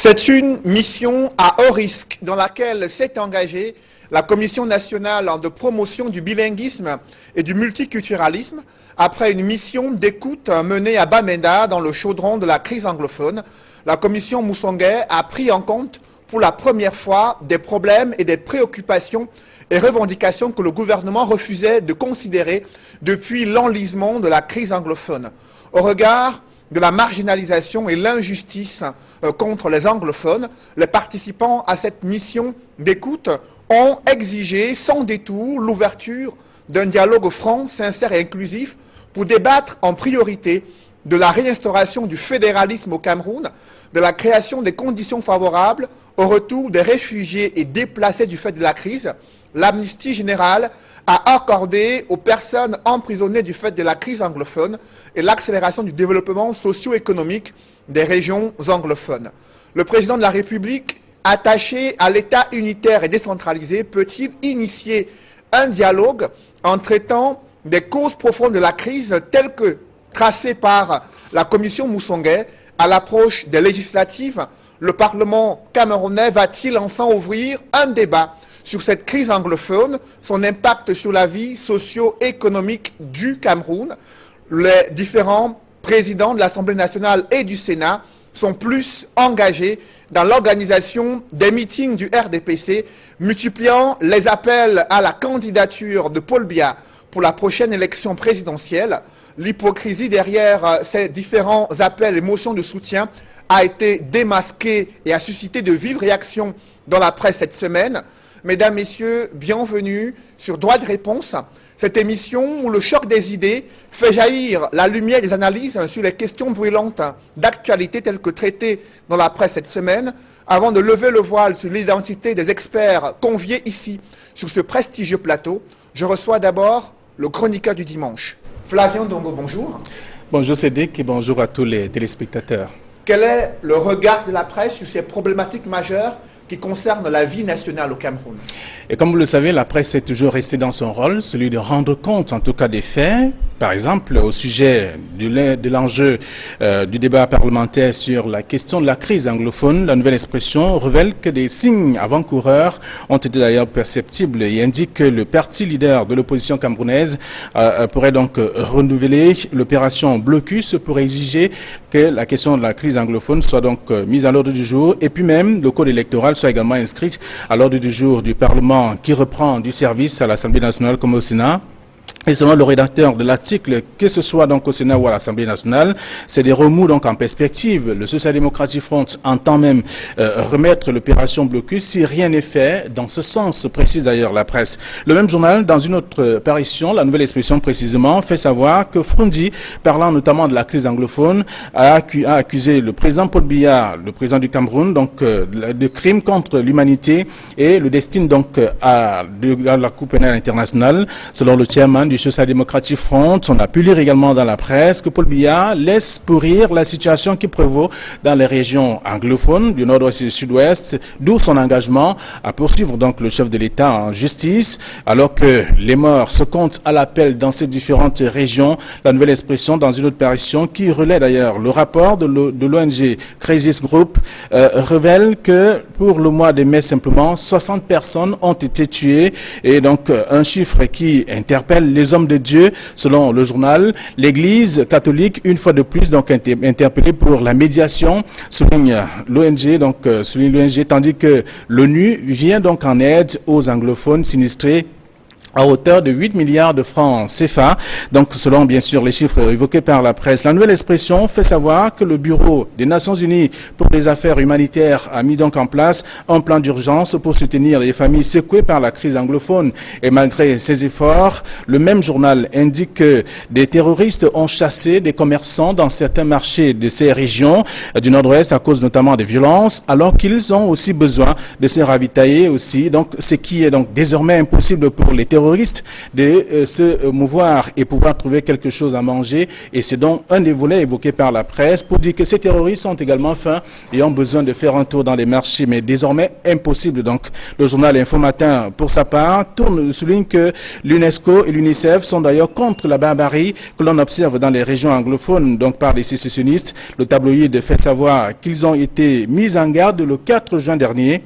C'est une mission à haut risque dans laquelle s'est engagée la Commission nationale de promotion du bilinguisme et du multiculturalisme après une mission d'écoute menée à Bamenda dans le chaudron de la crise anglophone. La Commission Musongué a pris en compte pour la première fois des problèmes et des préoccupations et revendications que le gouvernement refusait de considérer depuis l'enlisement de la crise anglophone. Au regard de la marginalisation et l'injustice contre les anglophones, les participants à cette mission d'écoute ont exigé sans détour l'ouverture d'un dialogue franc, sincère et inclusif pour débattre en priorité de la réinstauration du fédéralisme au Cameroun, de la création des conditions favorables au retour des réfugiés et déplacés du fait de la crise. L'amnistie générale a accordé aux personnes emprisonnées du fait de la crise anglophone et l'accélération du développement socio-économique des régions anglophones. Le président de la République, attaché à l'État unitaire et décentralisé, peut-il initier un dialogue en traitant des causes profondes de la crise telles que tracées par la Commission Musongué à l'approche des législatives? Le Parlement camerounais va-t-il enfin ouvrir un débat sur cette crise anglophone, son impact sur la vie socio-économique du Cameroun? Les différents présidents de l'Assemblée nationale et du Sénat sont plus engagés dans l'organisation des meetings du RDPC, multipliant les appels à la candidature de Paul Biya pour la prochaine élection présidentielle. L'hypocrisie derrière ces différents appels et motions de soutien a été démasquée et a suscité de vives réactions dans la presse cette semaine. Mesdames, Messieurs, bienvenue sur Droit de Réponse, cette émission où le choc des idées fait jaillir la lumière des analyses sur les questions brûlantes d'actualité telles que traitées dans la presse cette semaine. Avant de lever le voile sur l'identité des experts conviés ici sur ce prestigieux plateau, je reçois d'abord le chroniqueur du dimanche. Flavien Ndongo, bonjour. Bonjour Cédric et bonjour à tous les téléspectateurs. Quel est le regard de la presse sur ces problématiques majeures qui concerne la vie nationale au Cameroun? Et comme vous le savez, la presse est toujours restée dans son rôle, celui de rendre compte en tout cas des faits. Par exemple, au sujet de l'enjeu du débat parlementaire sur la question de la crise anglophone, la nouvelle expression révèle que des signes avant-coureurs ont été d'ailleurs perceptibles et indique que le parti leader de l'opposition camerounaise pourrait donc renouveler l'opération Blocus pour exiger que la question de la crise anglophone soit donc mise à l'ordre du jour et puis même le code électoral soit également inscrite à l'ordre du jour du Parlement qui reprend du service à l'Assemblée nationale comme au Sénat. Et selon le rédacteur de l'article, que ce soit donc au Sénat ou à l'Assemblée nationale, c'est des remous donc en perspective. Le Social-Démocratic Front entend même remettre l'opération Blocus si rien n'est fait dans ce sens, précise d'ailleurs la presse. Le même journal, dans une autre parution, la nouvelle expression précisément, fait savoir que Frundi, parlant notamment de la crise anglophone, a accusé le président Paul Biya, le président du Cameroun, donc de crimes contre l'humanité et le destine donc à la Cour pénale internationale. Selon le chairman du Social-Démocratic Front, on a pu lire également dans la presse que Paul Biya laisse pourrir la situation qui prévaut dans les régions anglophones du nord-ouest et du sud-ouest, d'où son engagement à poursuivre donc le chef de l'État en justice, alors que les morts se comptent à l'appel dans ces différentes régions. La nouvelle expression dans une autre parution qui relaie d'ailleurs le rapport de l'ONG Crisis Group révèle que pour le mois de mai simplement 60 personnes ont été tuées et donc un chiffre qui interpelle les hommes de Dieu. Selon le journal, l'Église catholique, une fois de plus, donc interpellée pour la médiation, souligne l'ONG, tandis que l'ONU vient donc en aide aux anglophones sinistrés à hauteur de 8 milliards de francs CFA. Donc, selon, bien sûr, les chiffres évoqués par la presse, la nouvelle expression fait savoir que le Bureau des Nations Unies pour les affaires humanitaires a mis donc en place un plan d'urgence pour soutenir les familles secouées par la crise anglophone. Et malgré ces efforts, le même journal indique que des terroristes ont chassé des commerçants dans certains marchés de ces régions du nord-ouest à cause notamment des violences, alors qu'ils ont aussi besoin de se ravitailler aussi. Donc, ce qui est donc désormais impossible pour les terroristes terroristes de se mouvoir et pouvoir trouver quelque chose à manger. Et c'est donc un des volets évoqués par la presse pour dire que ces terroristes sont également faim et ont besoin de faire un tour dans les marchés, mais désormais impossible. Donc le journal Info Matin, pour sa part, souligne que l'UNESCO et l'UNICEF sont d'ailleurs contre la barbarie que l'on observe dans les régions anglophones, donc par les sécessionnistes. Le tabloïd fait savoir qu'ils ont été mis en garde le 4 juin dernier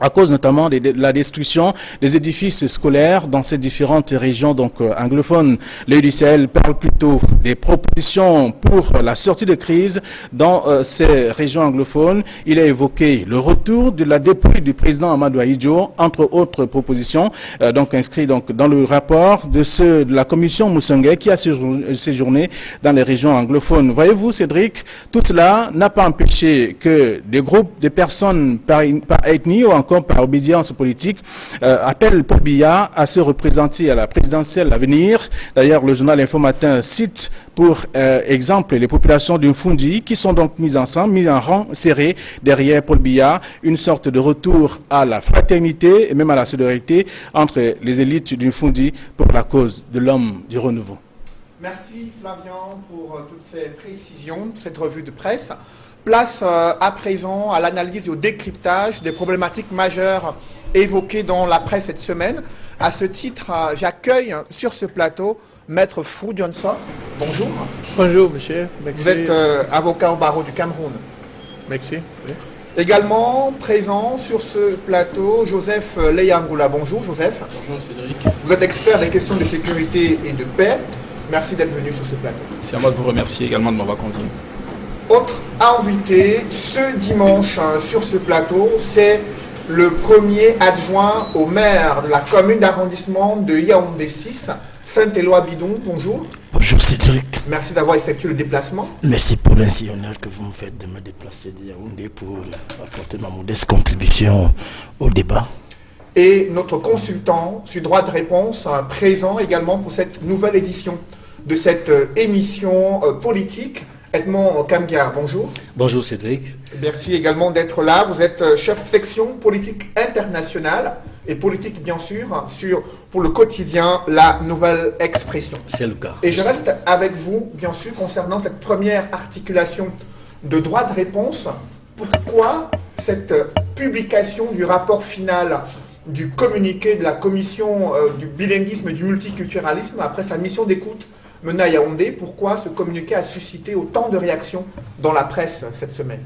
à cause notamment de la destruction des édifices scolaires dans ces différentes régions donc anglophones. L'UDCL parle plutôt des propositions pour la sortie de crise dans ces régions anglophones. Il a évoqué le retour de la dépouille du président Amadou Ahidjo, entre autres propositions, donc inscrites donc dans le rapport de la commission Moussongué qui a séjourné dans les régions anglophones. Voyez-vous, Cédric, tout cela n'a pas empêché que des groupes de personnes par ethnie ou encore par obédience politique, appelle Paul Biya à se représenter à la présidentielle à venir. D'ailleurs, le journal Info Matin cite pour exemple les populations du Fundi qui sont donc mises ensemble, mises en rang serré derrière Paul Biya, une sorte de retour à la fraternité et même à la solidarité entre les élites du Fundi pour la cause de l'homme du renouveau. Merci Flavien pour toutes ces précisions, cette revue de presse. Place à présent à l'analyse et au décryptage des problématiques majeures évoquées dans la presse cette semaine. À ce titre, j'accueille sur ce plateau Maître Frou Johnson. Bonjour. Bonjour, monsieur. Merci. Vous êtes avocat au barreau du Cameroun. Merci. Oui. Également présent sur ce plateau, Joseph Leyangoula. Bonjour, Joseph. Bonjour, Cédric. Vous êtes expert des questions de sécurité et de paix. Merci d'être venu sur ce plateau. C'est à moi de vous remercier également de m'avoir convié. Autre invité ce dimanche sur ce plateau, c'est le premier adjoint au maire de la commune d'arrondissement de Yaoundé 6, Saint-Éloi Bidon. Bonjour. Bonjour Cédric. Merci d'avoir effectué le déplacement. Merci pour l'insi honneur que vous me faites de me déplacer de Yaoundé pour apporter ma modeste contribution au débat. Et notre consultant sur droit de réponse présent également pour cette nouvelle édition de cette émission politique. Edmond Kambiar, bonjour. Bonjour Cédric. Merci également d'être là. Vous êtes chef de section politique internationale et politique bien sûr pour le quotidien La Nouvelle Expression. C'est le cas. Et je reste avec vous bien sûr concernant cette première articulation de droit de réponse. Pourquoi cette publication du rapport final du communiqué de la commission du bilinguisme et du multiculturalisme après sa mission d'écoute menée à Yaoundé, pourquoi ce communiqué a suscité autant de réactions dans la presse cette semaine?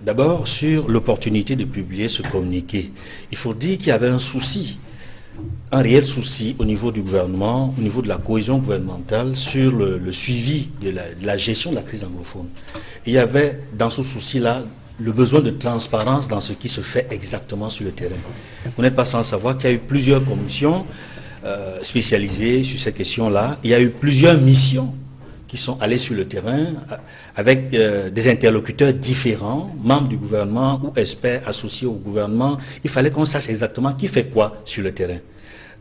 D'abord, sur l'opportunité de publier ce communiqué, il faut dire qu'il y avait un souci, un réel souci au niveau du gouvernement, au niveau de la cohésion gouvernementale sur le suivi de la gestion de la crise anglophone. Et il y avait dans ce souci-là le besoin de transparence dans ce qui se fait exactement sur le terrain. Vous n'êtes pas sans savoir qu'il y a eu plusieurs commissions spécialisées sur ces questions-là. Il y a eu plusieurs missions qui sont allées sur le terrain avec des interlocuteurs différents, membres du gouvernement ou experts associés au gouvernement. Il fallait qu'on sache exactement qui fait quoi sur le terrain.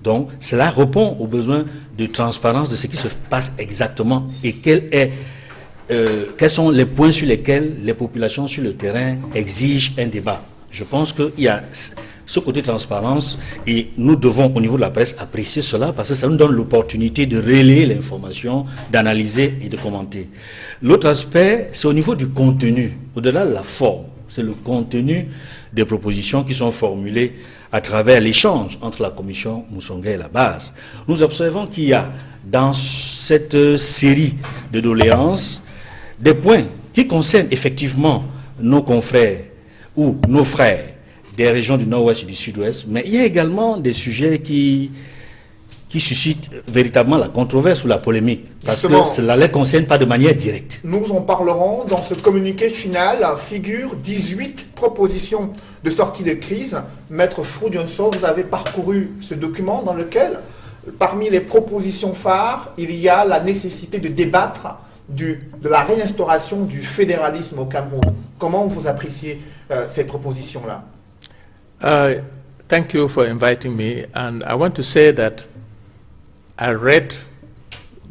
Donc, cela répond aux besoins de transparence de ce qui se passe exactement et quels sont les points sur lesquels les populations sur le terrain exigent un débat. Je pense qu'il y a ce côté transparence et nous devons au niveau de la presse apprécier cela parce que ça nous donne l'opportunité de relayer l'information, d'analyser et de commenter. L'autre aspect, c'est au niveau du contenu, au-delà de la forme, c'est le contenu des propositions qui sont formulées à travers l'échange entre la commission Moussongué et la base. Nous observons qu'il y a dans cette série de doléances des points qui concernent effectivement nos confrères ou nos frères des régions du nord-ouest et du sud-ouest, mais il y a également des sujets qui suscitent véritablement la controverse ou la polémique, parce que cela ne les concerne pas de manière directe. Nous en parlerons. Dans ce communiqué final figurent 18 propositions de sortie de crise. Maître Frou Johnson, vous avez parcouru ce document dans lequel, parmi les propositions phares, il y a la nécessité de débattre de la réinstauration du fédéralisme au Cameroun. Comment vous appréciez ces propositions-là? Thank you for inviting me, and I want to say that I read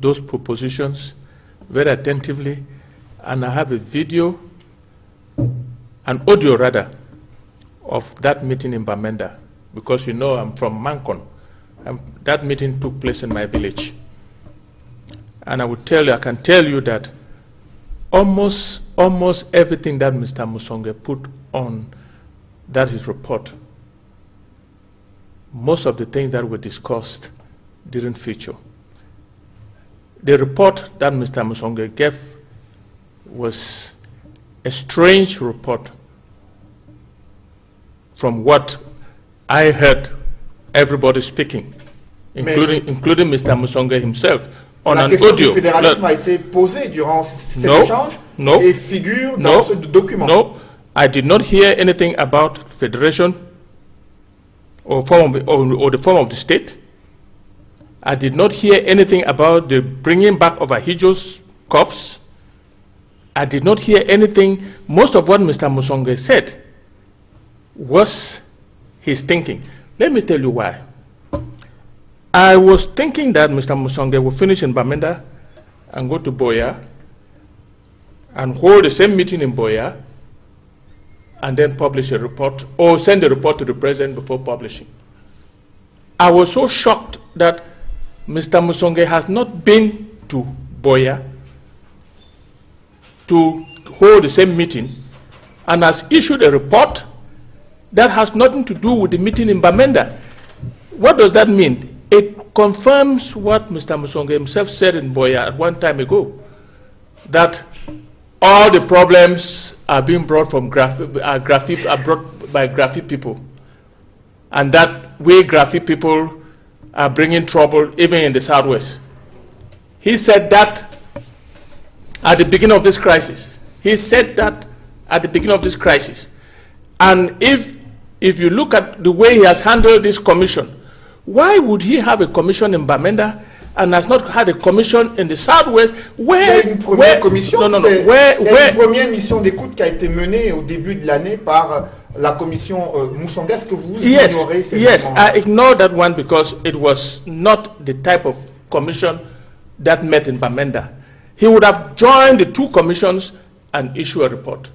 those propositions very attentively, and I have a video, an audio rather, of that meeting in Bamenda, because you know I'm from Mancon, that meeting took place in my village. And I can tell you that almost everything that Mr. Musonge put on that his report, most of the things that were discussed didn't feature. The report that Mr. Musonge gave was a strange report from what I heard everybody speaking, including Mr. Musonge himself, on an audio. La question du fédéralisme a été posée durant cet échange et figure dans ce document. No, I did not hear anything about federation or the form of the state. I did not hear anything about the bringing back of Ahidjo's corpse. I did not hear anything. Most of what Mr. Musonge said was his thinking. Let me tell you why. I was thinking that Mr. Musonge would finish in Bamenda and go to Boya and hold the same meeting in Boya and then publish a report or send a report to the president before publishing. I was so shocked that Mr. Musonge has not been to Boya to hold the same meeting and has issued a report that has nothing to do with the meeting in Bamenda. What does that mean? It confirms what Mr. Musonge himself said in Boya at one time ago, that all the problems are being brought from brought by Grafi people, and that we Grafi people are bringing trouble even in the Southwest. He said that at the beginning of this crisis. He said that at the beginning of this crisis. And if you look at the way he has handled this commission, why would he have a commission in Bamenda and has not had a commission in the Southwest? Il y a une première mission d'écoute qui a été menée au début de l'année par la commission Musonge. Est-ce que vous ignorez ces Yes, I ignored that one because it was not the type of commission that met in Bamenda. He would have joined the two commissions and issue a report.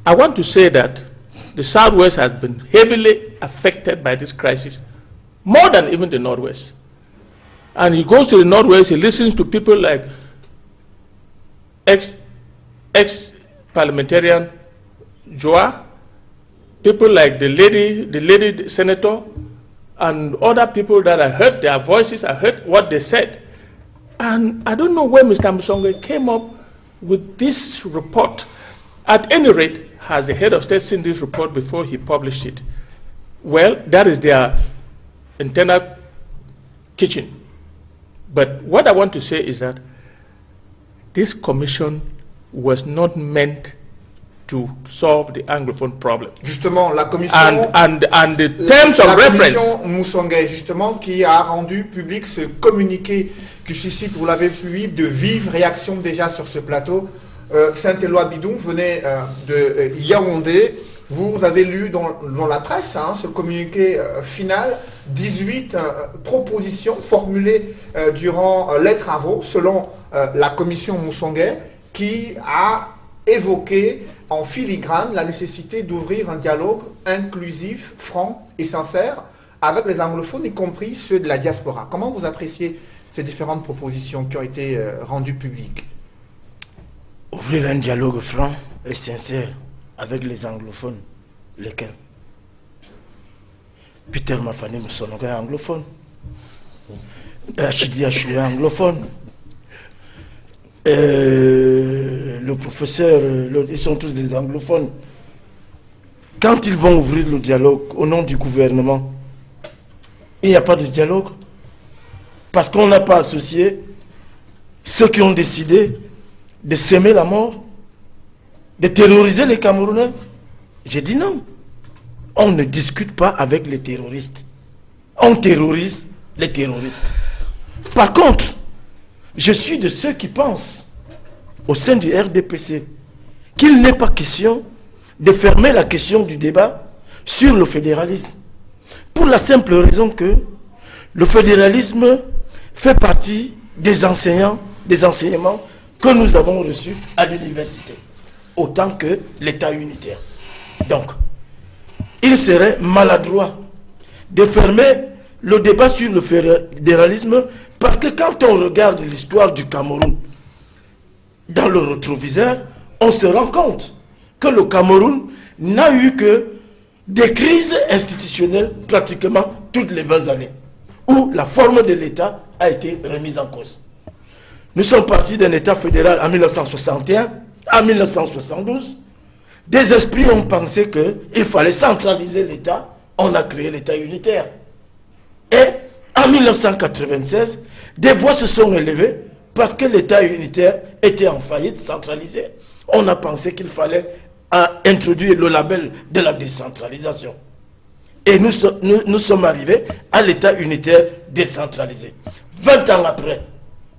I want to say that the Southwest has been heavily affected by this crisis, more than even the Northwest. And he goes to the Northwest, he listens to people like ex-parliamentarian Joa, people like the lady senator, and other people that I heard their voices, I heard what they said. And I don't know where Mr. Musonge came up with this report. At any rate, has the head of state seen this report before he published it? Well, that is their internal kitchen. But what I want to say is that this commission was not meant to solve the Anglophone problem. Justement, la commission and the terms of reference. La commission Musonge, justement, qui a rendu public ce communiqué qui suscite, vous l'avez vu, de vives réactions déjà sur ce plateau. Saint-Éloi Bidon venait de Yaoundé. Vous avez lu dans la presse ce communiqué final, 18 propositions formulées durant les travaux selon la commission Musonge, qui a évoqué en filigrane la nécessité d'ouvrir un dialogue inclusif, franc et sincère avec les anglophones, y compris ceux de la diaspora. Comment vous appréciez ces différentes propositions qui ont été rendues publiques? Ouvrir un dialogue franc et sincère avec les anglophones. Lesquels? Peter Mafani Musonge est anglophone. Achidi Achou est anglophone. Le professeur, ils sont tous des anglophones. Quand ils vont ouvrir le dialogue au nom du gouvernement, il n'y a pas de dialogue. Parce qu'on n'a pas associé ceux qui ont décidé de semer la mort, de terroriser les Camerounais. J'ai dit non. On ne discute pas avec les terroristes. On terrorise les terroristes. Par contre, je suis de ceux qui pensent, au sein du RDPC, qu'il n'est pas question de fermer la question du débat sur le fédéralisme. Pour la simple raison que le fédéralisme fait partie des enseignements que nous avons reçus à l'université, autant que l'État unitaire. Donc, il serait maladroit de fermer le débat sur le fédéralisme, parce que quand on regarde l'histoire du Cameroun dans le rétroviseur, on se rend compte que le Cameroun n'a eu que des crises institutionnelles pratiquement toutes les 20 années, où la forme de l'État a été remise en cause. Nous sommes partis d'un État fédéral en 1961, en 1972. Des esprits ont pensé qu'il fallait centraliser l'État. On a créé l'État unitaire. Et en 1996, des voix se sont élevées parce que l'État unitaire était en faillite, centralisé. On a pensé qu'il fallait introduire le label de la décentralisation. Et nous sommes arrivés à l'État unitaire décentralisé. 20 ans après,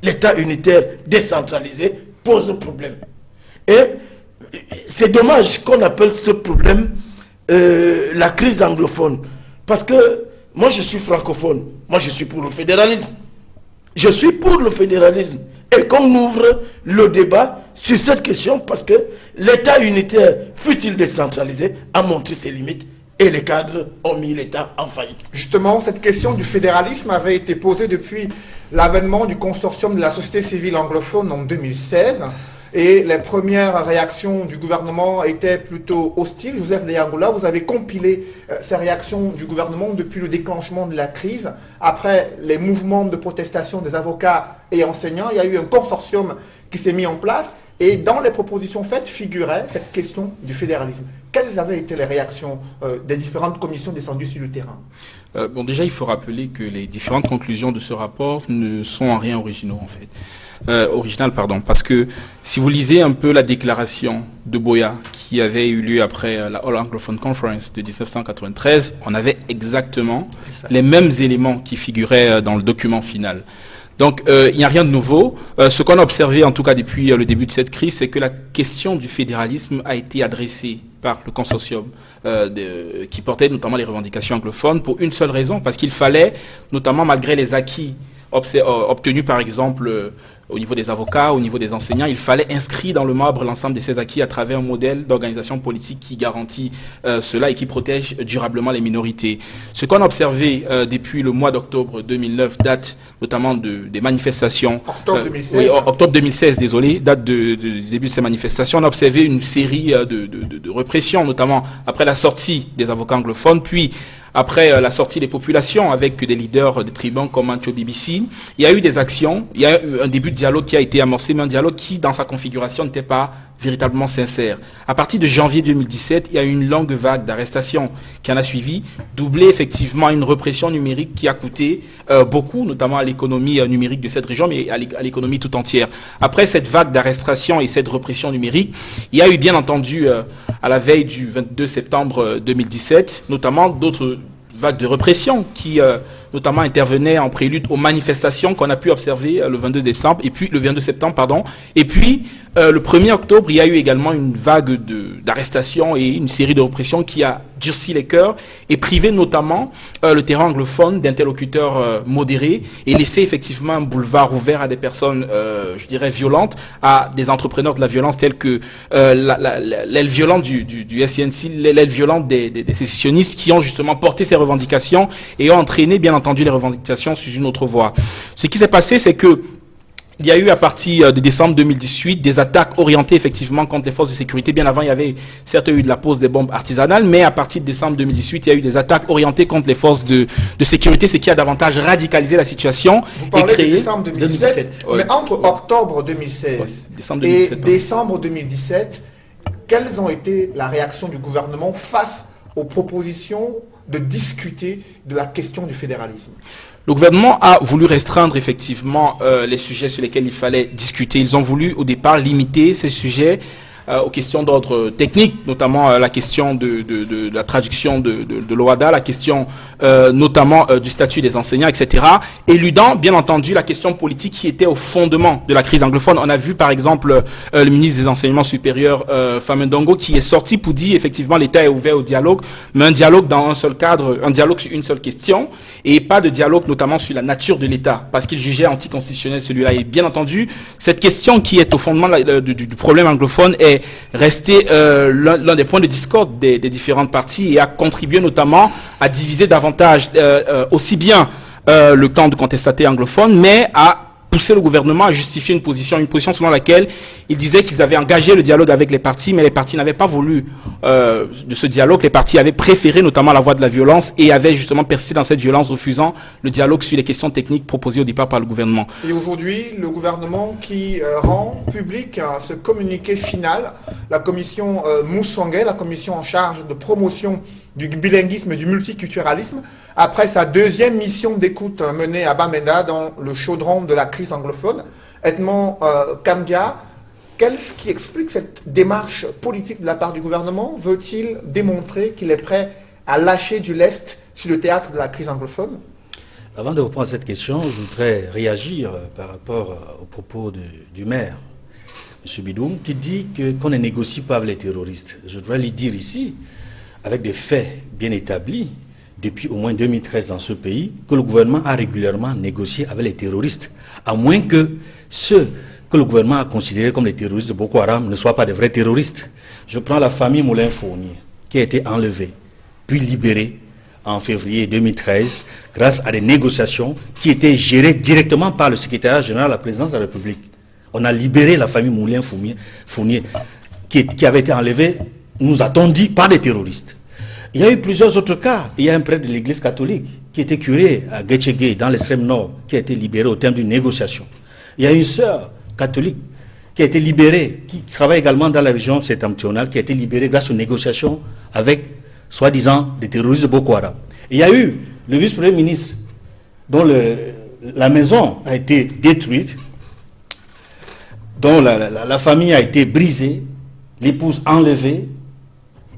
l'État unitaire décentralisé pose problème. Et c'est dommage qu'on appelle ce problème la crise anglophone. Parce que moi je suis francophone, moi je suis pour le fédéralisme. Je suis pour le fédéralisme. Et qu'on ouvre le débat sur cette question parce que l'État unitaire, fut-il décentralisé, a montré ses limites et les cadres ont mis l'État en faillite. Justement, cette question du fédéralisme avait été posée depuis l'avènement du consortium de la société civile anglophone en 2016. Et les premières réactions du gouvernement étaient plutôt hostiles. Joseph Leyangoula, vous avez compilé ces réactions du gouvernement depuis le déclenchement de la crise. Après les mouvements de protestation des avocats et enseignants, il y a eu un consortium qui s'est mis en place. Et dans les propositions faites figurait cette question du fédéralisme. Quelles avaient été les réactions des différentes commissions descendues sur le terrain? Bon, déjà, il faut rappeler que les différentes conclusions de ce rapport ne sont en rien originaux, en fait. Parce que si vous lisez un peu la déclaration de Boya qui avait eu lieu après la All Anglophone Conference de 1993, on avait exactement les mêmes éléments qui figuraient dans le document final. Donc, il n'y a rien de nouveau. Ce qu'on a observé, en tout cas depuis le début de cette crise, c'est que la question du fédéralisme a été adressée par le consortium qui portait notamment les revendications anglophones pour une seule raison, parce qu'il fallait, notamment malgré les acquis obtenus par exemple au niveau des avocats, au niveau des enseignants, il fallait inscrire dans le marbre l'ensemble de ces acquis à travers un modèle d'organisation politique qui garantit cela et qui protège durablement les minorités. Ce qu'on a observé depuis le mois d'octobre 2009, date notamment des manifestations... Octobre 2016. Oui, octobre 2016, désolé, date du début de ces manifestations. On a observé une série de répressions, notamment après la sortie des avocats anglophones, puis après la sortie des populations avec des leaders des tribuns comme Antio BBC, il y a eu des actions, il y a eu un début de dialogue qui a été amorcé, mais un dialogue qui, dans sa configuration, n'était pas véritablement sincère. À partir de janvier 2017, il y a eu une longue vague d'arrestations qui en a suivi, doublée effectivement à une répression numérique qui a coûté beaucoup, notamment à l'économie numérique de cette région, mais à l'économie tout entière. Après cette vague d'arrestations et cette répression numérique, il y a eu bien entendu, à la veille du 22 septembre 2017, notamment d'autres vagues de répression qui notamment intervenaient en prélude aux manifestations qu'on a pu observer le 22 septembre, pardon. Et puis le 1er octobre, il y a eu également une vague d'arrestations et une série de répressions qui a durci les cœurs et privé notamment le terrain anglophone d'interlocuteurs modérés et laissé effectivement un boulevard ouvert à des personnes, je dirais, violentes, à des entrepreneurs de la violence tels que l'aile violente du SNC, l'aile violente des sécessionnistes qui ont justement porté ces revendications et ont entraîné bien entendu les revendications sur une autre voie. Ce qui s'est passé, c'est que il y a eu à partir de décembre 2018 des attaques orientées effectivement contre les forces de sécurité. Bien avant, il y avait certes eu de la pose des bombes artisanales, mais à partir de décembre 2018, il y a eu des attaques orientées contre les forces de sécurité, ce qui a davantage radicalisé la situation. Vous parlez et créé de décembre 2017, ouais. Mais entre octobre 2016 décembre 2017, et décembre 2017, quelles ont été la réaction du gouvernement face aux propositions de discuter de la question du fédéralisme? Le gouvernement a voulu restreindre effectivement les sujets sur lesquels il fallait discuter. Ils ont voulu au départ limiter ces sujets aux questions d'ordre technique, notamment la question de la traduction de l'OADA, la question notamment du statut des enseignants, etc. Éludant, bien entendu, la question politique qui était au fondement de la crise anglophone. On a vu par exemple le ministre des Enseignements supérieurs, Famendongo, qui est sorti pour dire effectivement l'État est ouvert au dialogue, mais un dialogue dans un seul cadre, un dialogue sur une seule question, et pas de dialogue notamment sur la nature de l'État, parce qu'il jugeait anticonstitutionnel celui-là. Et bien entendu, cette question qui est au fondement du problème anglophone est est resté l'un des points de discorde des différentes parties et a contribué notamment à diviser davantage aussi bien le camp de contestataires anglophones, mais à pousser le gouvernement à justifier une position selon laquelle il disait qu'ils avaient engagé le dialogue avec les partis, mais les partis n'avaient pas voulu de ce dialogue. Les partis avaient préféré notamment la voie de la violence et avaient justement persisté dans cette violence, refusant le dialogue sur les questions techniques proposées au départ par le gouvernement. Et aujourd'hui, le gouvernement qui rend public ce communiqué final, la commission Moussouangé, la commission en charge de promotion du bilinguisme et du multiculturalisme, après sa deuxième mission d'écoute menée à Bamenda dans le chaudron de la crise anglophone. Edmond Kambia, qu'est-ce qui explique cette démarche politique de la part du gouvernement? Veut-il démontrer qu'il est prêt à lâcher du lest sur le théâtre de la crise anglophone? Avant de reprendre cette question, je voudrais réagir par rapport aux propos du maire, M. Bidoum, qui dit qu'on ne négocie pas avec les terroristes. Je voudrais lui dire ici, avec des faits bien établis, depuis au moins 2013 dans ce pays, que le gouvernement a régulièrement négocié avec les terroristes, à moins que ceux que le gouvernement a considérés comme les terroristes de Boko Haram ne soient pas de vrais terroristes. Je prends la famille Moulin-Fournier, qui a été enlevée, puis libérée en février 2013, grâce à des négociations qui étaient gérées directement par le secrétariat général de la présidence de la République. On a libéré la famille Moulin-Fournier, qui avait été enlevée, nous a-t-on dit, par des terroristes. Il y a eu plusieurs autres cas. Il y a un prêtre de l'église catholique qui était curé à Getchegé, dans l'extrême nord, qui a été libéré au terme d'une négociation. Il y a une sœur catholique qui a été libérée, qui travaille également dans la région septentrionale, qui a été libérée grâce aux négociations avec, soi-disant, des terroristes de Boko Haram. Il y a eu le vice-premier ministre dont la maison a été détruite, dont la famille a été brisée, l'épouse enlevée.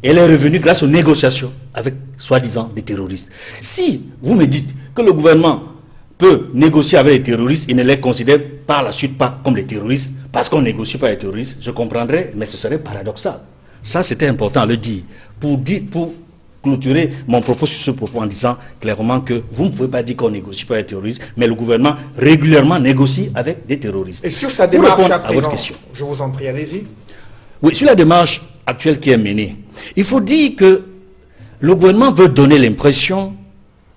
Elle est revenue grâce aux négociations avec, soi-disant, des terroristes. Si vous me dites que le gouvernement peut négocier avec les terroristes et ne les considère par la suite pas comme des terroristes, parce qu'on négocie pas avec les terroristes, je comprendrais, mais ce serait paradoxal. Ça, c'était important à le dire. Pour clôturer mon propos sur ce propos en disant clairement que vous ne pouvez pas dire qu'on négocie pas avec les terroristes, mais le gouvernement régulièrement négocie avec des terroristes. Et sur sa démarche à votre question. Je vous en prie, allez-y. Oui, sur la démarche actuelle qui est menée, il faut dire que le gouvernement veut donner l'impression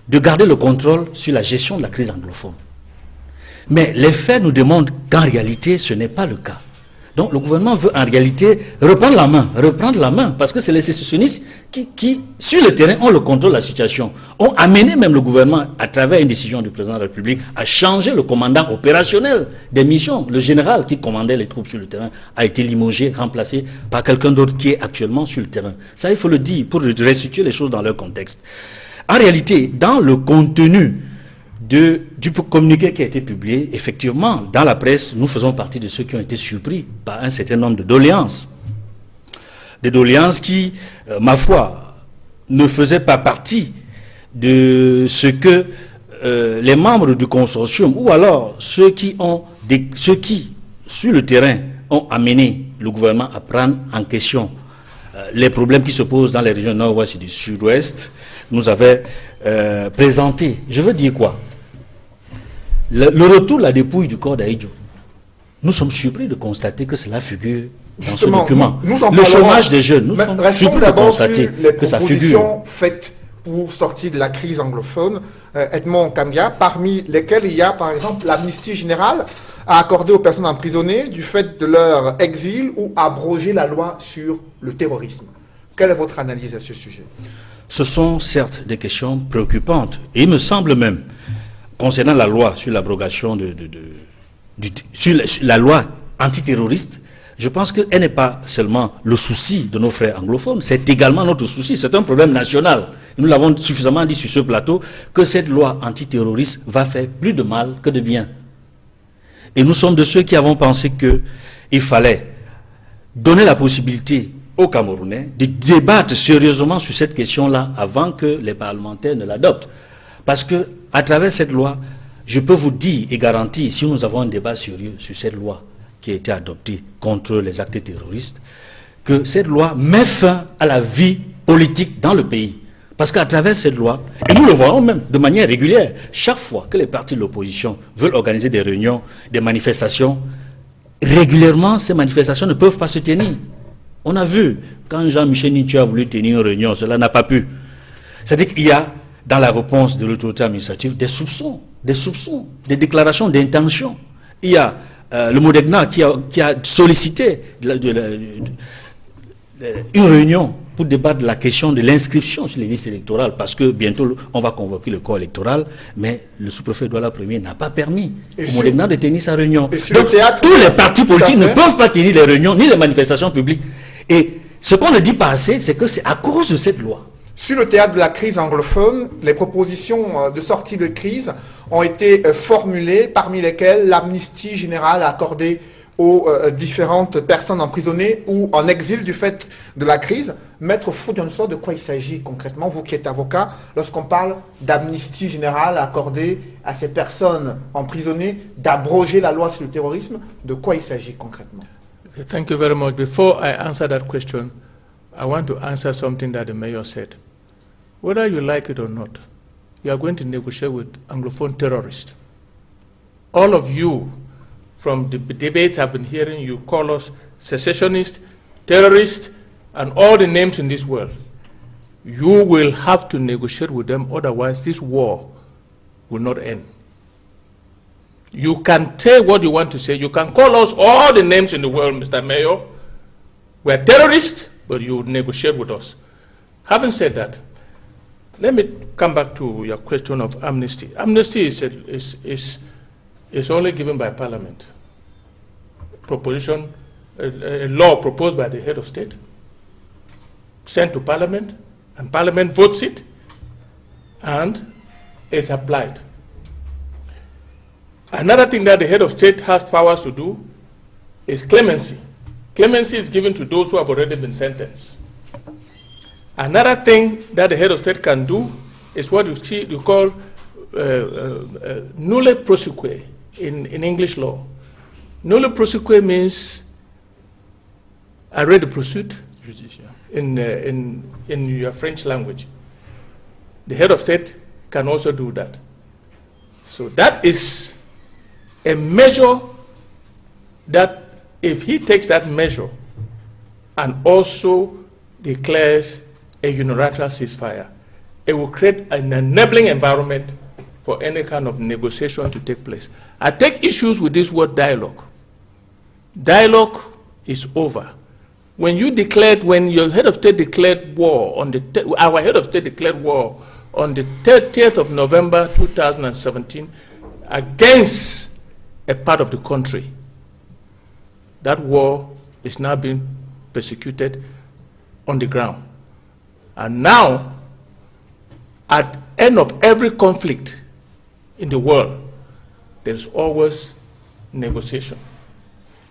de garder le contrôle sur la gestion de la crise anglophone. Mais les faits nous démontrent qu'en réalité, ce n'est pas le cas. Donc le gouvernement veut en réalité reprendre la main, parce que c'est les sécessionnistes qui, sur le terrain, ont le contrôle de la situation, ont amené même le gouvernement, à travers une décision du président de la République, à changer le commandant opérationnel des missions. Le général qui commandait les troupes sur le terrain a été limogé, remplacé par quelqu'un d'autre qui est actuellement sur le terrain. Ça, il faut le dire pour restituer les choses dans leur contexte. En réalité, dans le contenu du communiqué qui a été publié, effectivement, dans la presse, nous faisons partie de ceux qui ont été surpris par un certain nombre de doléances. Des doléances qui, ma foi, ne faisaient pas partie de ce que les membres du consortium, ou alors ceux qui, sur le terrain, ont amené le gouvernement à prendre en question les problèmes qui se posent dans les régions nord-ouest et du sud-ouest, nous avaient présenté. Je veux dire quoi? Le retour de la dépouille du corps d'Aïdjo. Nous sommes surpris de constater que cela figure dans ce document. Le chômage des jeunes, nous sommes surpris de constater que ça figure. Faites pour sortir de la crise anglophone, Edmond Kambia, parmi lesquels il y a par exemple l'amnistie générale à accorder aux personnes emprisonnées du fait de leur exil ou abroger la loi sur le terrorisme. Quelle est votre analyse à ce sujet? Ce sont certes des questions préoccupantes. Et il me semble même, concernant la loi sur l'abrogation sur la loi antiterroriste, je pense qu'elle n'est pas seulement le souci de nos frères anglophones, c'est également notre souci, c'est un problème national. Nous l'avons suffisamment dit sur ce plateau, que cette loi antiterroriste va faire plus de mal que de bien. Et nous sommes de ceux qui avons pensé qu'il fallait donner la possibilité aux Camerounais de débattre sérieusement sur cette question-là avant que les parlementaires ne l'adoptent. Parce que à travers cette loi, je peux vous dire et garantir, si nous avons un débat sérieux sur cette loi qui a été adoptée contre les actes terroristes, que cette loi met fin à la vie politique dans le pays. Parce qu'à travers cette loi, et nous le voyons même de manière régulière, chaque fois que les partis de l'opposition veulent organiser des réunions, des manifestations, régulièrement, ces manifestations ne peuvent pas se tenir. On a vu, quand Jean-Michel Nitu a voulu tenir une réunion, cela n'a pas pu. C'est-à-dire qu'il y a, dans la réponse de l'autorité administrative, des soupçons, des déclarations d'intention. Il y a le Modegna qui a sollicité une réunion pour débattre de la question de l'inscription sur les listes électorales, parce que bientôt on va convoquer le corps électoral, mais le sous-préfet Douala Premier n'a pas permis au Modegna de tenir sa réunion. Donc tous les partis politiques ne peuvent pas tenir les réunions ni les manifestations publiques. Et ce qu'on ne dit pas assez, c'est que c'est à cause de cette loi. Sur le théâtre de la crise anglophone, les propositions de sortie de crise ont été formulées, parmi lesquelles l'amnistie générale accordée aux différentes personnes emprisonnées ou en exil du fait de la crise. Maître Fou Johnson, de quoi il s'agit concrètement, vous qui êtes avocat, lorsqu'on parle d'amnistie générale accordée à ces personnes emprisonnées, d'abroger la loi sur le terrorisme, de quoi il s'agit concrètement? Thank you very much. Before I answer that question, I want to answer something that the mayor said. Whether you like it or not, you are going to negotiate with Anglophone terrorists. All of you, from the debates I've been hearing, you call us secessionists, terrorists, and all the names in this world. You will have to negotiate with them, otherwise this war will not end. You can say what you want to say. You can call us all the names in the world, Mr. Mayor. We're terrorists, but you negotiate with us. Having said that, let me come back to your question of amnesty. Amnesty is only given by Parliament. Proposition, a law proposed by the head of state, sent to Parliament, and Parliament votes it, and it's applied. Another thing that the head of state has powers to do is clemency. Clemency is given to those who have already been sentenced. Another thing that the head of state can do is what you call nulle prosequi in English law. Nulle prosequi means I read the pursuit in your French language. The head of state can also do that. So that is a measure that if he takes that measure and also declares a unilateral ceasefire, it will create an enabling environment for any kind of negotiation to take place. I take issues with this word dialogue. Dialogue is over. When your head of state declared war our head of state declared war on the 30th of November 2017 against a part of the country, that war is now being persecuted on the ground. And now, at the end of every conflict in the world, there is always negotiation.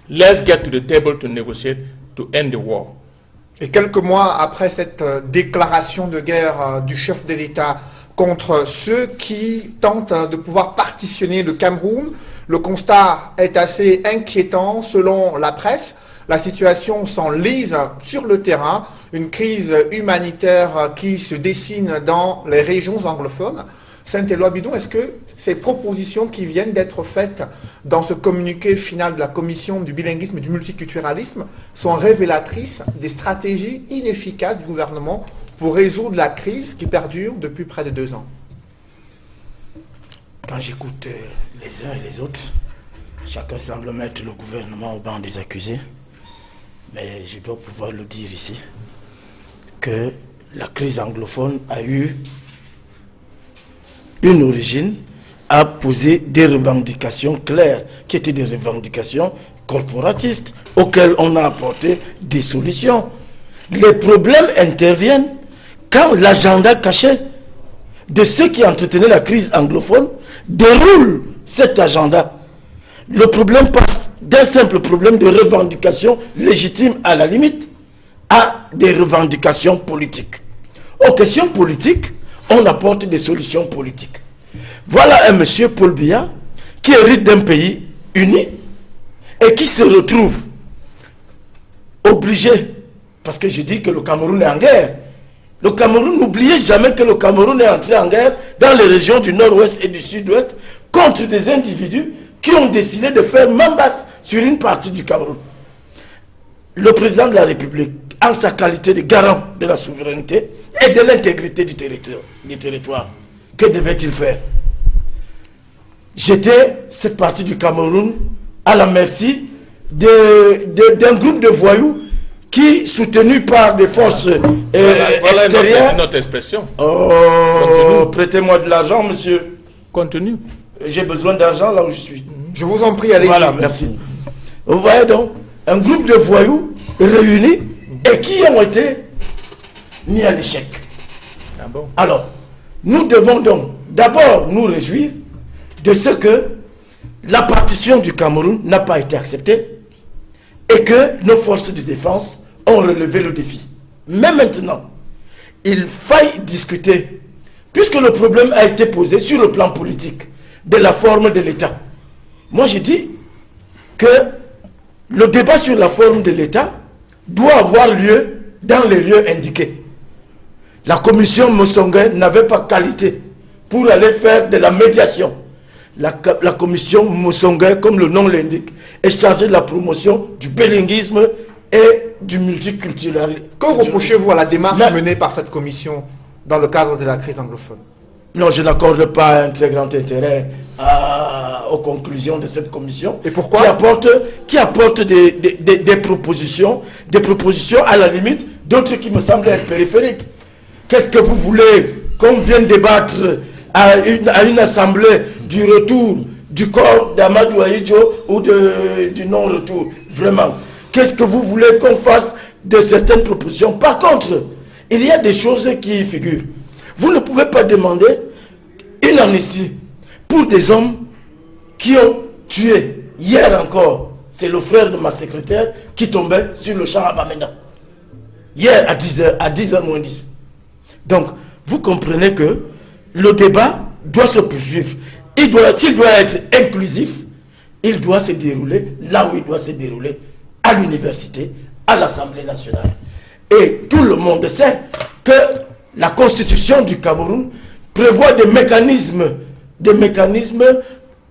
Let's get to the table to negotiate to end the war. Et quelques mois après cette déclaration de guerre du chef de l'État contre ceux qui tentent de pouvoir partitionner le Cameroun, le constat est assez inquiétant selon la presse. La situation s'enlise sur le terrain, une crise humanitaire qui se dessine dans les régions anglophones. Saint-Éloi Bidon, est-ce que ces propositions qui viennent d'être faites dans ce communiqué final de la Commission du bilinguisme et du multiculturalisme sont révélatrices des stratégies inefficaces du gouvernement pour résoudre la crise qui perdure depuis près de 2 ans? Quand j'écoute les uns et les autres, chacun semble mettre le gouvernement au banc des accusés. Mais je dois pouvoir le dire ici, que la crise anglophone a eu une origine, a posé des revendications claires, qui étaient des revendications corporatistes, auxquelles on a apporté des solutions. Les problèmes interviennent quand l'agenda caché de ceux qui entretenaient la crise anglophone déroule cet agenda. Le problème passe d'un simple problème de revendication légitime à la limite à des revendications politiques. Aux questions politiques, on apporte des solutions politiques. Voilà un monsieur Paul Biya qui hérite d'un pays uni et qui se retrouve obligé, parce que je dis que le Cameroun est en guerre. Le Cameroun, n'oubliez jamais que le Cameroun est entré en guerre dans les régions du nord-ouest et du sud-ouest contre des individus qui ont décidé de faire main basse sur une partie du Cameroun. Le président de la République en sa qualité de garant de la souveraineté et de l'intégrité du territoire. Que devait-il faire? Jeter cette partie du Cameroun à la merci d'un groupe de voyous qui, soutenu par des forces Voilà extérieures... notre expression. Oh, prêtez-moi de l'argent, monsieur. Continue. J'ai besoin d'argent là où je suis. Je vous en prie, allez-y. Voilà, merci. Vous voyez donc, un groupe de voyous réunis et qui ont été mis à l'échec. Ah bon? Alors, nous devons donc d'abord nous réjouir de ce que la partition du Cameroun n'a pas été acceptée et que nos forces de défense ont relevé le défi. Mais maintenant, il faille discuter, puisque le problème a été posé sur le plan politique, de la forme de l'État. Moi, j'ai dit que le débat sur la forme de l'État doit avoir lieu dans les lieux indiqués. La commission Mosongue n'avait pas qualité pour aller faire de la médiation. La commission Mosongue, comme le nom l'indique, est chargée de la promotion du bilinguisme et du multiculturalisme. Que reprochez-vous à la démarche menée par cette commission dans le cadre de la crise anglophone? Non, je n'accorde pas un très grand intérêt aux conclusions de cette commission. Et pourquoi? Qui apporte des propositions à la limite, d'autres qui me semblent être périphériques. Qu'est-ce que vous voulez qu'on vienne débattre à une assemblée du retour du corps d'Amadou Ahidjo ou du non-retour? Vraiment. Qu'est-ce que vous voulez qu'on fasse de certaines propositions? Par contre, il y a des choses qui y figurent. Vous ne pouvez pas demander une amnistie pour des hommes qui ont tué. Hier encore, c'est le frère de ma secrétaire qui tombait sur le champ à Bamenda. Hier à 10h moins 10. Donc, vous comprenez que le débat doit se poursuivre. S'il doit être inclusif, il doit se dérouler là où il doit se dérouler, à l'université, à l'Assemblée nationale. Et tout le monde sait que la Constitution du Cameroun prévoit des mécanismes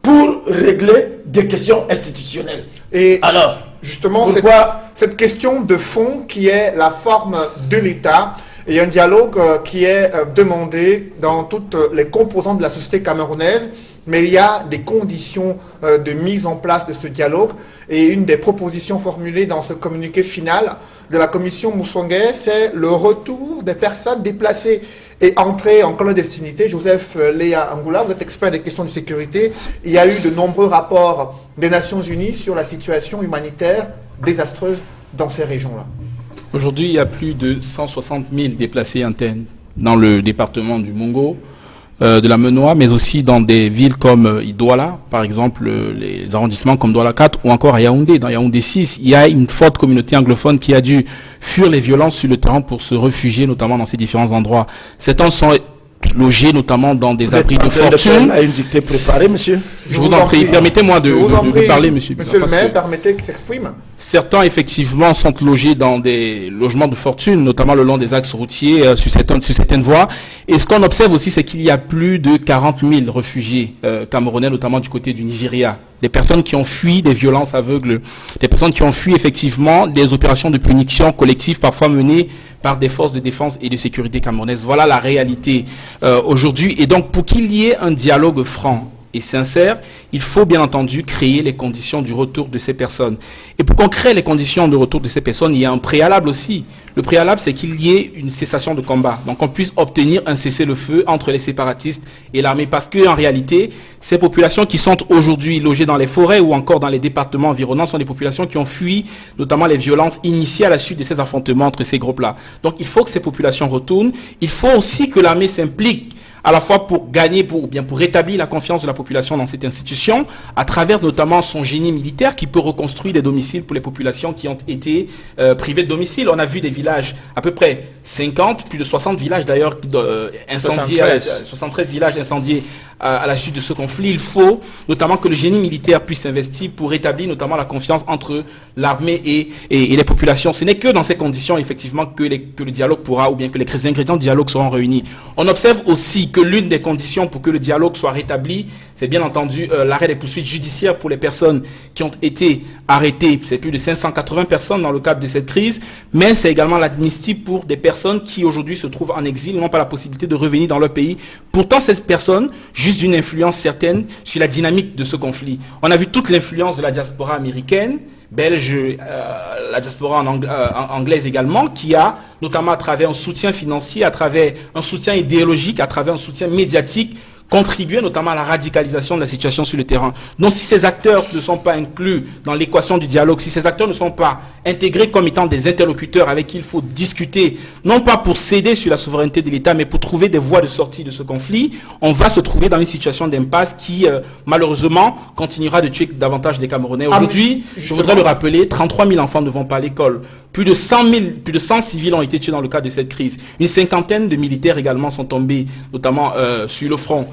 pour régler des questions institutionnelles. Et alors, justement, pourquoi cette question de fond qui est la forme de l'État et un dialogue qui est demandé dans toutes les composantes de la société camerounaise, mais il y a des conditions de mise en place de ce dialogue. Et une des propositions formulées dans ce communiqué final de la commission Moussongue, c'est le retour des personnes déplacées et entrées en clandestinité. Joseph Léa Angoula, vous êtes expert des questions de sécurité. Il y a eu de nombreux rapports des Nations Unies sur la situation humanitaire désastreuse dans ces régions-là. Aujourd'hui, il y a plus de 160 000 déplacés internes dans le département du Mongo, de la Menoie, mais aussi dans des villes comme Idouala, par exemple, les arrondissements comme Douala 4 ou encore à Yaoundé. Dans Yaoundé 6, il y a une forte communauté anglophone qui a dû fuir les violences sur le terrain pour se réfugier, notamment dans ces différents endroits. Certains sont logés notamment dans des abris de fortune. À une dictée préparée, monsieur. Je vous en prie, permettez-moi de parler, monsieur. Monsieur le maire, permettez qu'il s'exprime. Certains, effectivement, sont logés dans des logements de fortune, notamment le long des axes routiers, sur certaines voies. Et ce qu'on observe aussi, c'est qu'il y a plus de 40 000 réfugiés camerounais, notamment du côté du Nigeria. Des personnes qui ont fui des violences aveugles, des personnes qui ont fui, effectivement, des opérations de punition collective, parfois menées par des forces de défense et de sécurité camerounaises. Voilà la réalité aujourd'hui. Et donc, pour qu'il y ait un dialogue franc et sincère, il faut bien entendu créer les conditions du retour de ces personnes. Et pour qu'on crée les conditions de retour de ces personnes, il y a un préalable aussi. Le préalable, c'est qu'il y ait une cessation de combat. Donc on puisse obtenir un cessez-le-feu entre les séparatistes et l'armée. Parce qu'en réalité, ces populations qui sont aujourd'hui logées dans les forêts ou encore dans les départements environnants sont des populations qui ont fui notamment les violences initiées à la suite de ces affrontements entre ces groupes-là. Donc il faut que ces populations retournent. Il faut aussi que l'armée s'implique à la fois pour gagner, pour rétablir la confiance de la population dans cette institution, à travers notamment son génie militaire qui peut reconstruire des domiciles pour les populations qui ont été privées de domicile. On a vu des villages, à peu près 50, plus de 60 villages d'ailleurs incendiés, 73 villages incendiés à la suite de ce conflit. Il faut notamment que le génie militaire puisse s'investir pour rétablir notamment la confiance entre l'armée et les populations. Ce n'est que dans ces conditions, effectivement, que le dialogue pourra, ou bien que les ingrédients du dialogue seront réunis. On observe aussi que l'une des conditions pour que le dialogue soit rétabli, c'est bien entendu l'arrêt des poursuites judiciaires pour les personnes qui ont été arrêtées. C'est plus de 580 personnes dans le cadre de cette crise, mais c'est également l'amnistie pour des personnes qui aujourd'hui se trouvent en exil, n'ont pas la possibilité de revenir dans leur pays. Pourtant, ces personnes, juste d'une influence certaine sur la dynamique de ce conflit. On a vu toute l'influence de la diaspora américaine, belge, la diaspora anglaise également, qui a, notamment à travers un soutien financier, à travers un soutien idéologique, à travers un soutien médiatique, contribué notamment à la radicalisation de la situation sur le terrain. Donc si ces acteurs ne sont pas inclus dans l'équation du dialogue, si ces acteurs ne sont pas intégrés comme étant des interlocuteurs avec qui il faut discuter, non pas pour céder sur la souveraineté de l'État, mais pour trouver des voies de sortie de ce conflit, on va se trouver dans une situation d'impasse qui, malheureusement, continuera de tuer davantage des Camerounais. Aujourd'hui, je voudrais le rappeler, 33 000 enfants ne vont pas à l'école. Plus de 100 civils ont été tués dans le cadre de cette crise. Une cinquantaine de militaires également sont tombés, notamment sur le front.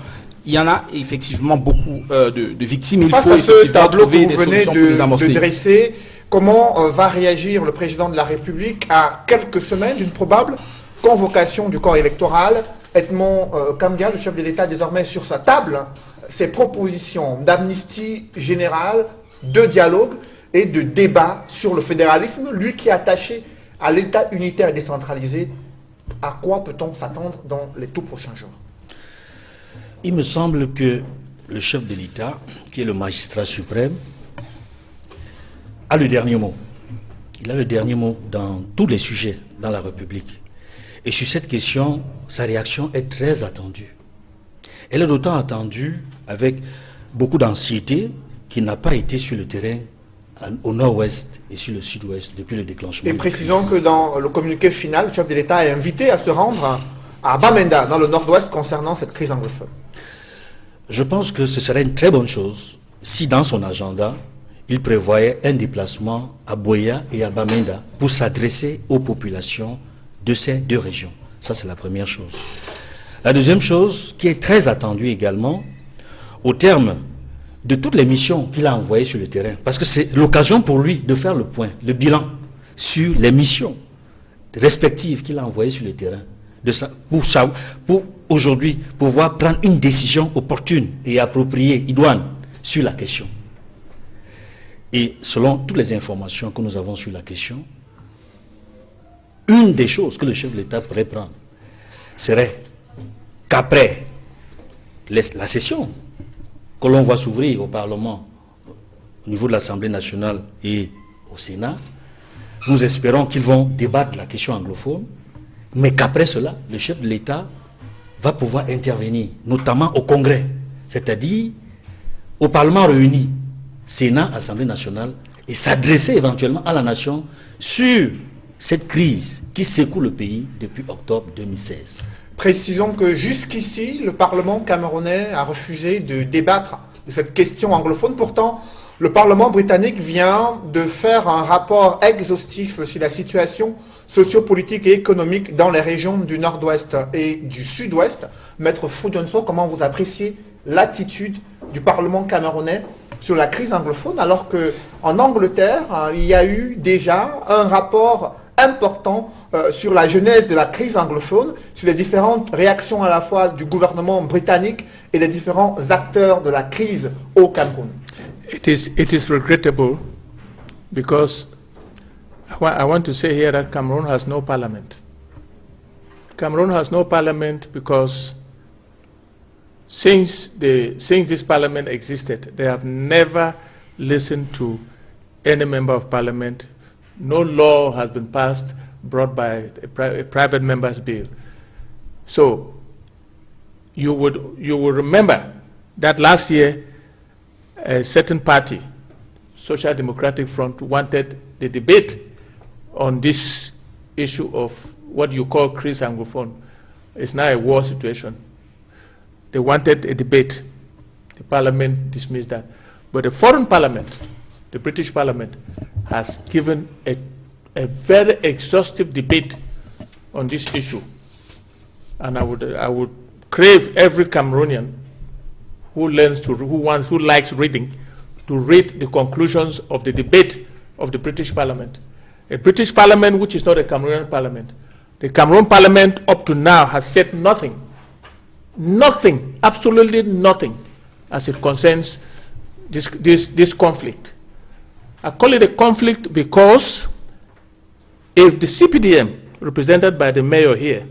Il y en a effectivement beaucoup de victimes. Face à ce tableau que vous venez de dresser, comment va réagir le président de la République à quelques semaines d'une probable convocation du corps électoral? Edmond Kambia, le chef de l'État, désormais sur sa table, ses propositions d'amnistie générale, de dialogue et de débat sur le fédéralisme, lui qui est attaché à l'État unitaire et décentralisé. À quoi peut-on s'attendre dans les tout prochains jours? Il me semble que le chef de l'État, qui est le magistrat suprême, a le dernier mot. Il a le dernier mot dans tous les sujets dans la République. Et sur cette question, sa réaction est très attendue. Elle est d'autant attendue avec beaucoup d'anxiété qu'il n'a pas été sur le terrain au nord-ouest et sur le sud-ouest depuis le déclenchement. Et précisons que dans le communiqué final, le chef de l'État est invité à se rendre à Bamenda, dans le nord-ouest, concernant cette crise anglophone. Je pense que ce serait une très bonne chose si dans son agenda, il prévoyait un déplacement à Boya et à Bamenda pour s'adresser aux populations de ces deux régions. Ça, c'est la première chose. La deuxième chose, qui est très attendue également, au terme de toutes les missions qu'il a envoyées sur le terrain, parce que c'est l'occasion pour lui de faire le point, le bilan sur les missions respectives qu'il a envoyées sur le terrain, pour aujourd'hui pouvoir prendre une décision opportune et appropriée, idoine, sur la question. Et selon toutes les informations que nous avons sur la question, une des choses que le chef de l'État pourrait prendre serait qu'après la session que l'on va s'ouvrir au Parlement, au niveau de l'Assemblée nationale et au Sénat, nous espérons qu'ils vont débattre de la question anglophone, mais qu'après cela, le chef de l'État va pouvoir intervenir, notamment au Congrès, c'est-à-dire au Parlement réuni, Sénat, Assemblée nationale, et s'adresser éventuellement à la nation sur cette crise qui secoue le pays depuis octobre 2016. Précisons que jusqu'ici, le Parlement camerounais a refusé de débattre de cette question anglophone. Pourtant, le Parlement britannique vient de faire un rapport exhaustif sur la situation sociopolitique et économique dans les régions du nord-ouest et du sud-ouest. Maître Frudenso, comment vous appréciez l'attitude du Parlement camerounais sur la crise anglophone, alors qu'en Angleterre, il y a eu déjà un rapport important sur la genèse de la crise anglophone, sur les différentes réactions à la fois du gouvernement britannique et des différents acteurs de la crise au Cameroun. It is regrettable because I want to say here that Cameroon has no parliament. Cameroon has no parliament because since this parliament existed, they have never listened to any member of parliament. No law has been passed brought by a private member's bill. So you will remember that last year a certain party, Social Democratic Front, wanted the debate on this issue of what you call crise anglophone. It's now a war situation. They wanted a debate. The parliament dismissed that. But the foreign parliament, the British parliament, has given a very exhaustive debate on this issue. And I would crave every Cameroonian who likes reading, to read the conclusions of the debate of the British Parliament. A British Parliament which is not a Cameroonian Parliament. The Cameroon Parliament up to now has said nothing nothing, absolutely nothing, as it concerns this conflict. I call it a conflict because if the CPDM, represented by the mayor here,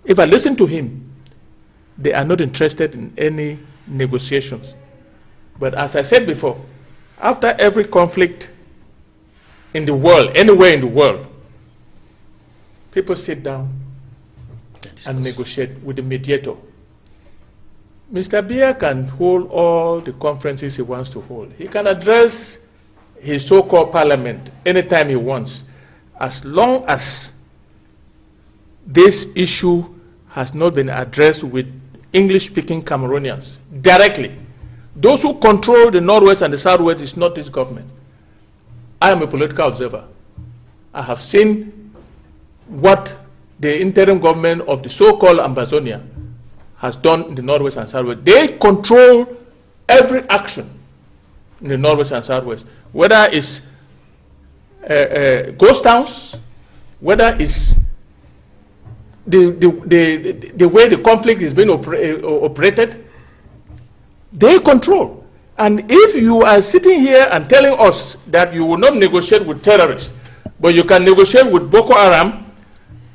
if I listen to him, they are not interested in any negotiations. But as I said before, after every conflict in the world, anywhere in the world, people sit down and negotiate with the mediator. Mr. Biya can hold all the conferences he wants to hold. He can address his so-called parliament anytime he wants, as long as this issue has not been addressed with English-speaking Cameroonians directly. Those who control the Northwest and the Southwest is not this government. I am a political observer. I have seen what the interim government of the so-called Ambazonia has done in the Northwest and Southwest. They control every action in the Northwest and Southwest, whether it's ghost towns, whether it's the way the conflict is being operated. They control. And if you are sitting here and telling us that you will not negotiate with terrorists, but you can negotiate with Boko Haram,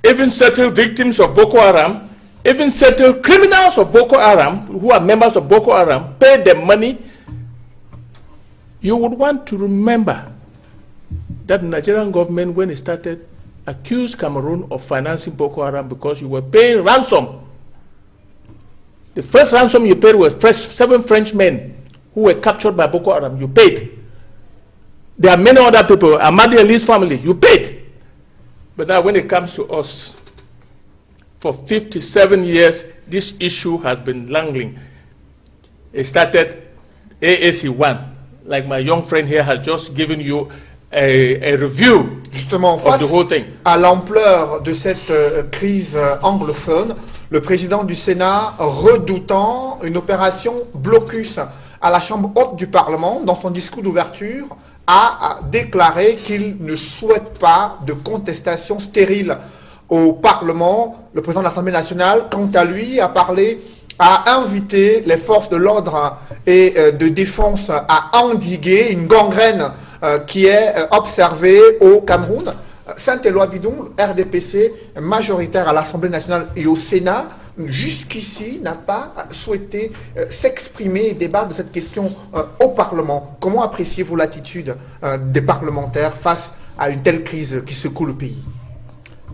even settle victims of Boko Haram, even settle criminals of Boko Haram who are members of Boko Haram, pay them money, you would want to remember that the Nigerian government, when it started, accused Cameroon of financing Boko Haram because you were paying ransom. The first ransom you paid was 7 French men who were captured by Boko Haram. You paid. There are many other people, Amadi Ali's family, you paid. But now when it comes to us, for 57 years, this issue has been langling. It started AAC1, like my young friend here has just given you a review Justement, of the whole thing. À l'ampleur de cette crise anglophone, le président du Sénat, redoutant une opération blocus à la Chambre haute du Parlement, dans son discours d'ouverture, a déclaré qu'il ne souhaite pas de contestation stérile au Parlement. Le président de l'Assemblée nationale, quant à lui, a invité les forces de l'ordre et de défense à endiguer une gangrène qui est observée au Cameroun. Saint-Éloi Bidon, RDPC, majoritaire à l'Assemblée nationale et au Sénat, jusqu'ici n'a pas souhaité s'exprimer et débattre de cette question au Parlement. Comment appréciez-vous l'attitude des parlementaires face à une telle crise qui secoue le pays?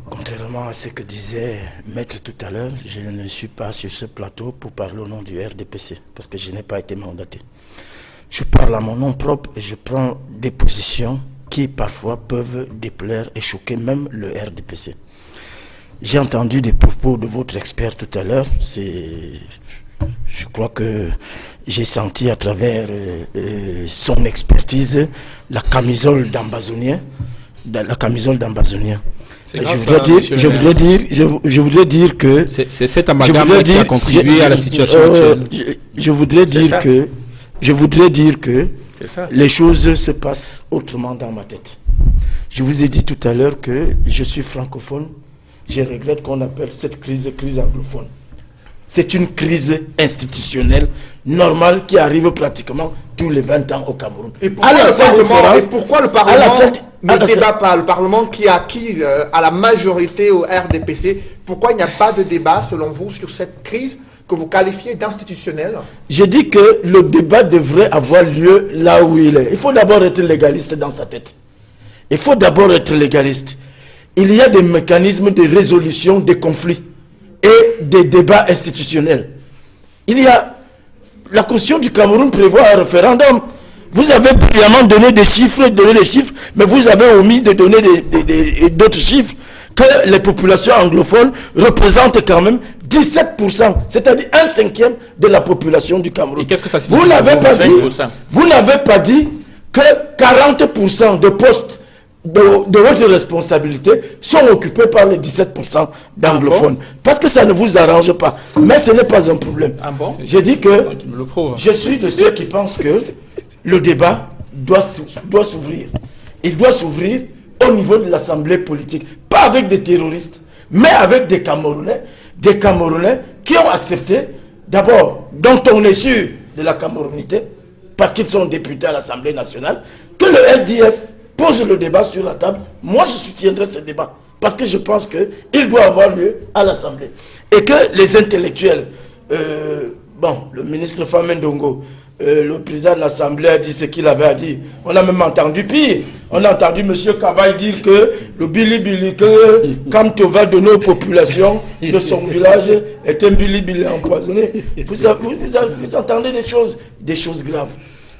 Contrairement à ce que disait Maître tout à l'heure, je ne suis pas sur ce plateau pour parler au nom du RDPC, parce que je n'ai pas été mandaté. Je parle à mon nom propre et je prends des positions qui parfois peuvent déplaire et choquer même le RDPC. J'ai entendu des propos de votre expert tout à l'heure. Je crois que j'ai senti à travers son expertise la camisole d'ambazonien. Je voudrais dire que c'est cet amalgame qui a contribué à la situation actuelle. Je voudrais dire que les choses se passent autrement dans ma tête. Je vous ai dit tout à l'heure que je suis francophone. Je regrette qu'on appelle cette crise anglophone. C'est une crise institutionnelle normale qui arrive pratiquement tous les 20 ans au Cameroun. Et pourquoi le Parlement ne débat pas? Le Parlement qui a acquis à la majorité au RDPC, pourquoi il n'y a pas de débat, selon vous, sur cette crise que vous qualifiez d'institutionnelle? Je dis que le débat devrait avoir lieu là où il est. Il faut d'abord être légaliste dans sa tête. Il faut d'abord être légaliste. Il y a des mécanismes de résolution des conflits et des débats institutionnels. La Constitution du Cameroun prévoit un référendum. Vous avez brillamment donné des chiffres, mais vous avez omis de donner d'autres chiffres, que les populations anglophones représentent quand même 17%, c'est-à-dire 1/5 de la population du Cameroun. Et qu'est-ce que ça signifie? Vous n'avez pas dit que 40% de postes de votre responsabilité sont occupés par les 17% d'anglophones. Parce que ça ne vous arrange pas. Mais ce n'est pas un problème. J'ai dit que je suis de ceux qui pensent que le débat doit s'ouvrir. Il doit s'ouvrir au niveau de l'Assemblée politique. Pas avec des terroristes, mais avec des Camerounais qui ont accepté, d'abord, dont on est sûr de la camerounité, parce qu'ils sont députés à l'Assemblée nationale, que le SDF pose le débat sur la table. Moi, je soutiendrai ce débat, parce que je pense qu'il doit avoir lieu à l'Assemblée. Et que les intellectuels, le ministre Famendongo, le président de l'Assemblée a dit ce qu'il avait à dire. On a même entendu pire. On a entendu M. Kavaï dire que le Billy, que quand on va donner aux populations de son village, est un Billy empoisonné. Vous entendez des choses graves.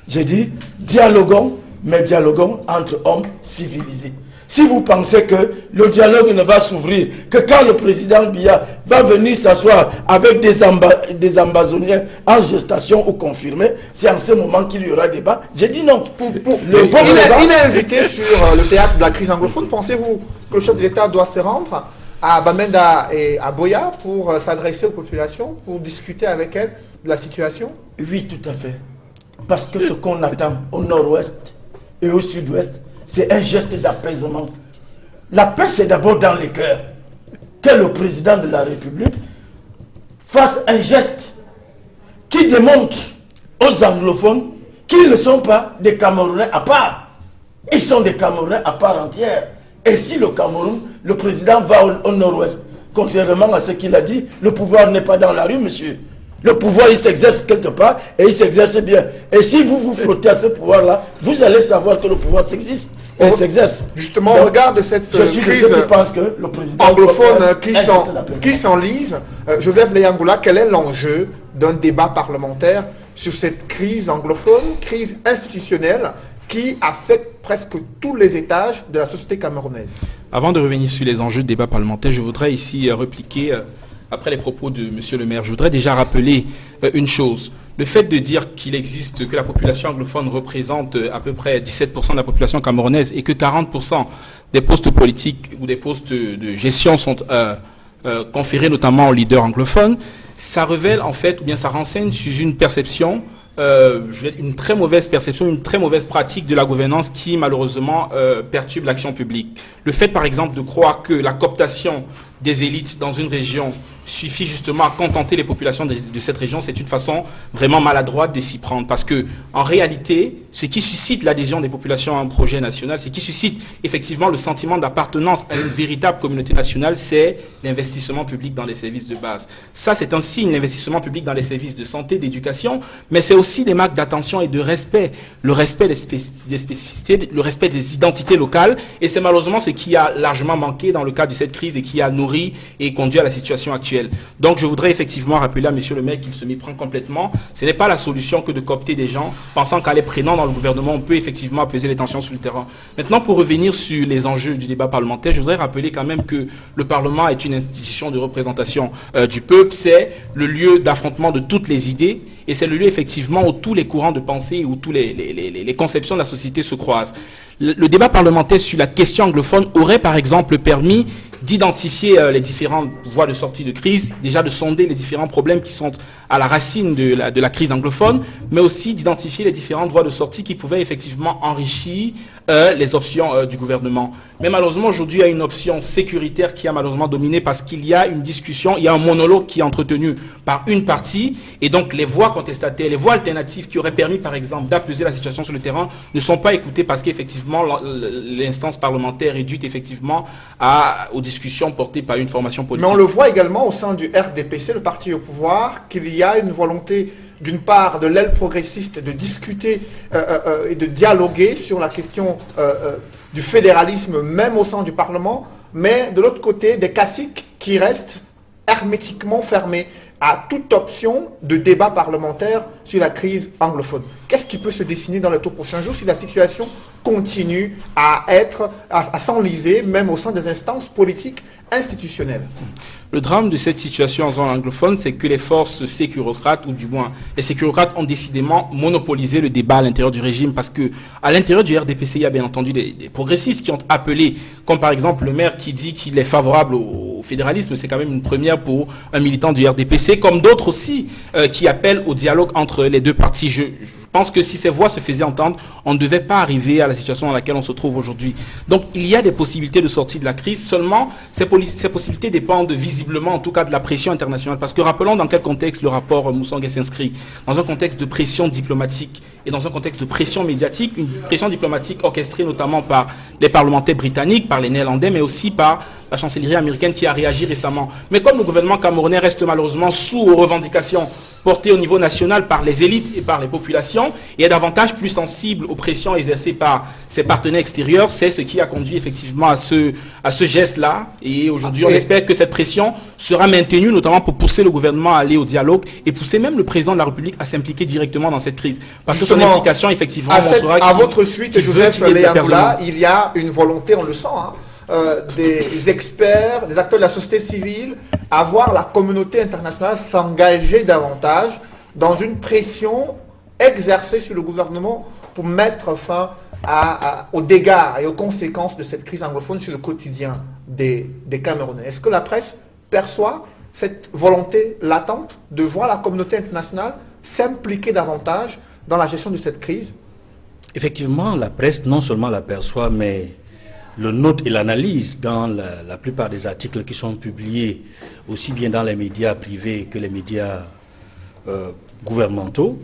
J'ai dit, dialoguons, mais dialoguons entre hommes civilisés. Si vous pensez que le dialogue ne va s'ouvrir que quand le président Biya va venir s'asseoir avec des ambazoniens en gestation ou confirmés, c'est en ce moment qu'il y aura débat. J'ai dit non. Il est invité sur le théâtre de la crise anglophone. Pensez-vous que le chef de l'État doit se rendre à Bamenda et à Boya pour s'adresser aux populations, pour discuter avec elles de la situation? Oui, tout à fait. Parce que ce qu'on attend au nord-ouest et au sud-ouest, c'est un geste d'apaisement. La paix, c'est d'abord dans les cœurs. Que le président de la République fasse un geste qui démontre aux anglophones qu'ils ne sont pas des Camerounais à part. Ils sont des Camerounais à part entière. Et si le Cameroun, le président va au nord-ouest, contrairement à ce qu'il a dit, le pouvoir n'est pas dans la rue, monsieur. Le pouvoir, il s'exerce quelque part et il s'exerce bien. Et si vous vous frottez à ce pouvoir-là, vous allez savoir que le pouvoir s'existe. Et s'exerce. Justement, on regarde cette crise anglophone qui s'enlise. Joseph Leyangoula, quel est l'enjeu d'un débat parlementaire sur cette crise anglophone, crise institutionnelle qui affecte presque tous les étages de la société camerounaise? Avant de revenir sur les enjeux de débat parlementaire, je voudrais ici répliquer après les propos de M. le maire. Je voudrais déjà rappeler une chose. Le fait de dire qu'il existe, que la population anglophone représente à peu près 17% de la population camerounaise et que 40% des postes politiques ou des postes de gestion sont conférés notamment aux leaders anglophones, ça révèle en fait, ou bien ça renseigne sur une perception, une très mauvaise perception, une très mauvaise pratique de la gouvernance qui malheureusement perturbe l'action publique. Le fait par exemple de croire que la cooptation des élites dans une région suffit justement à contenter les populations de cette région, c'est une façon vraiment maladroite de s'y prendre. Parce que, en réalité, ce qui suscite l'adhésion des populations à un projet national, ce qui suscite effectivement le sentiment d'appartenance à une véritable communauté nationale, c'est l'investissement public dans les services de base. Ça, c'est un signe, l'investissement public dans les services de santé, d'éducation, mais c'est aussi des marques d'attention et de respect. Le respect des spécificités, le respect des identités locales, et c'est malheureusement ce qui a largement manqué dans le cadre de cette crise et qui a nourri et conduit à la situation actuelle. Donc je voudrais effectivement rappeler à monsieur le maire qu'il se méprend complètement. Ce n'est pas la solution que de coopter des gens pensant qu'en les prenant dans le gouvernement, on peut effectivement apaiser les tensions sur le terrain. Maintenant, pour revenir sur les enjeux du débat parlementaire, je voudrais rappeler quand même que le Parlement est une institution de représentation du peuple. C'est le lieu d'affrontement de toutes les idées et c'est le lieu effectivement où tous les courants de pensée, où tous les conceptions de la société se croisent. Le débat parlementaire sur la question anglophone aurait par exemple permis d'identifier les différentes voies de sortie de crise, déjà de sonder les différents problèmes qui sont à la racine de la crise anglophone, mais aussi d'identifier les différentes voies de sortie qui pouvaient effectivement enrichir les options du gouvernement. Mais malheureusement, aujourd'hui, il y a une option sécuritaire qui a malheureusement dominé parce qu'il y a une discussion, il y a un monologue qui est entretenu par une partie, et donc les voies contestataires, les voies alternatives qui auraient permis, par exemple, d'apaiser la situation sur le terrain ne sont pas écoutées parce qu'effectivement, l'instance parlementaire réduite effectivement aux discussions portées par une formation politique. Mais on le voit également au sein du RDPC, le parti au pouvoir, qu'il y a une volonté d'une part de l'aile progressiste de discuter et de dialoguer sur la question du fédéralisme même au sein du Parlement, mais de l'autre côté des caciques qui restent hermétiquement fermés à toute option de débat parlementaire sur la crise anglophone. Qu'est-ce qui peut se dessiner dans les tout prochains jours si la situation continue à s'enliser, même au sein des instances politiques institutionnelles? Le drame de cette situation en zone anglophone, c'est que les forces sécurocrates, ou du moins les sécurocrates, ont décidément monopolisé le débat à l'intérieur du régime, parce que à l'intérieur du RDPC, il y a bien entendu des progressistes qui ont appelé, comme par exemple le maire qui dit qu'il est favorable au fédéralisme, c'est quand même une première pour un militant du RDPC, comme d'autres aussi qui appellent au dialogue entre les deux partis. Je pense que si ces voix se faisaient entendre, on ne devait pas arriver à la situation dans laquelle on se trouve aujourd'hui. Donc, il y a des possibilités de sortie de la crise. Seulement, ces possibilités dépendent visiblement, en tout cas, de la pression internationale. Parce que rappelons dans quel contexte le rapport Moussanga s'inscrit. Dans un contexte de pression diplomatique et dans un contexte de pression médiatique, une pression diplomatique orchestrée notamment par les parlementaires britanniques, par les Néerlandais, mais aussi par la chancellerie américaine qui a réagi récemment. Mais comme le gouvernement camerounais reste malheureusement sourd aux revendications portées au niveau national par les élites et par les populations, et est davantage plus sensible aux pressions exercées par ses partenaires extérieurs, c'est ce qui a conduit effectivement à ce geste-là. Et aujourd'hui, on espère que cette pression sera maintenue, notamment pour pousser le gouvernement à aller au dialogue et pousser même le président de la République à s'impliquer directement dans cette crise. Parce que son implication, effectivement, à votre suite, Joseph Léangoula, il y a une volonté, on le sent, des experts, des acteurs de la société civile, à voir la communauté internationale s'engager davantage dans une pression exercée sur le gouvernement pour mettre fin aux dégâts et aux conséquences de cette crise anglophone sur le quotidien des Camerounais. Est-ce que la presse perçoit cette volonté latente de voir la communauté internationale s'impliquer davantage dans la gestion de cette crise? Effectivement, la presse non seulement l'aperçoit, mais le note et l'analyse dans la plupart des articles qui sont publiés, aussi bien dans les médias privés que les médias gouvernementaux.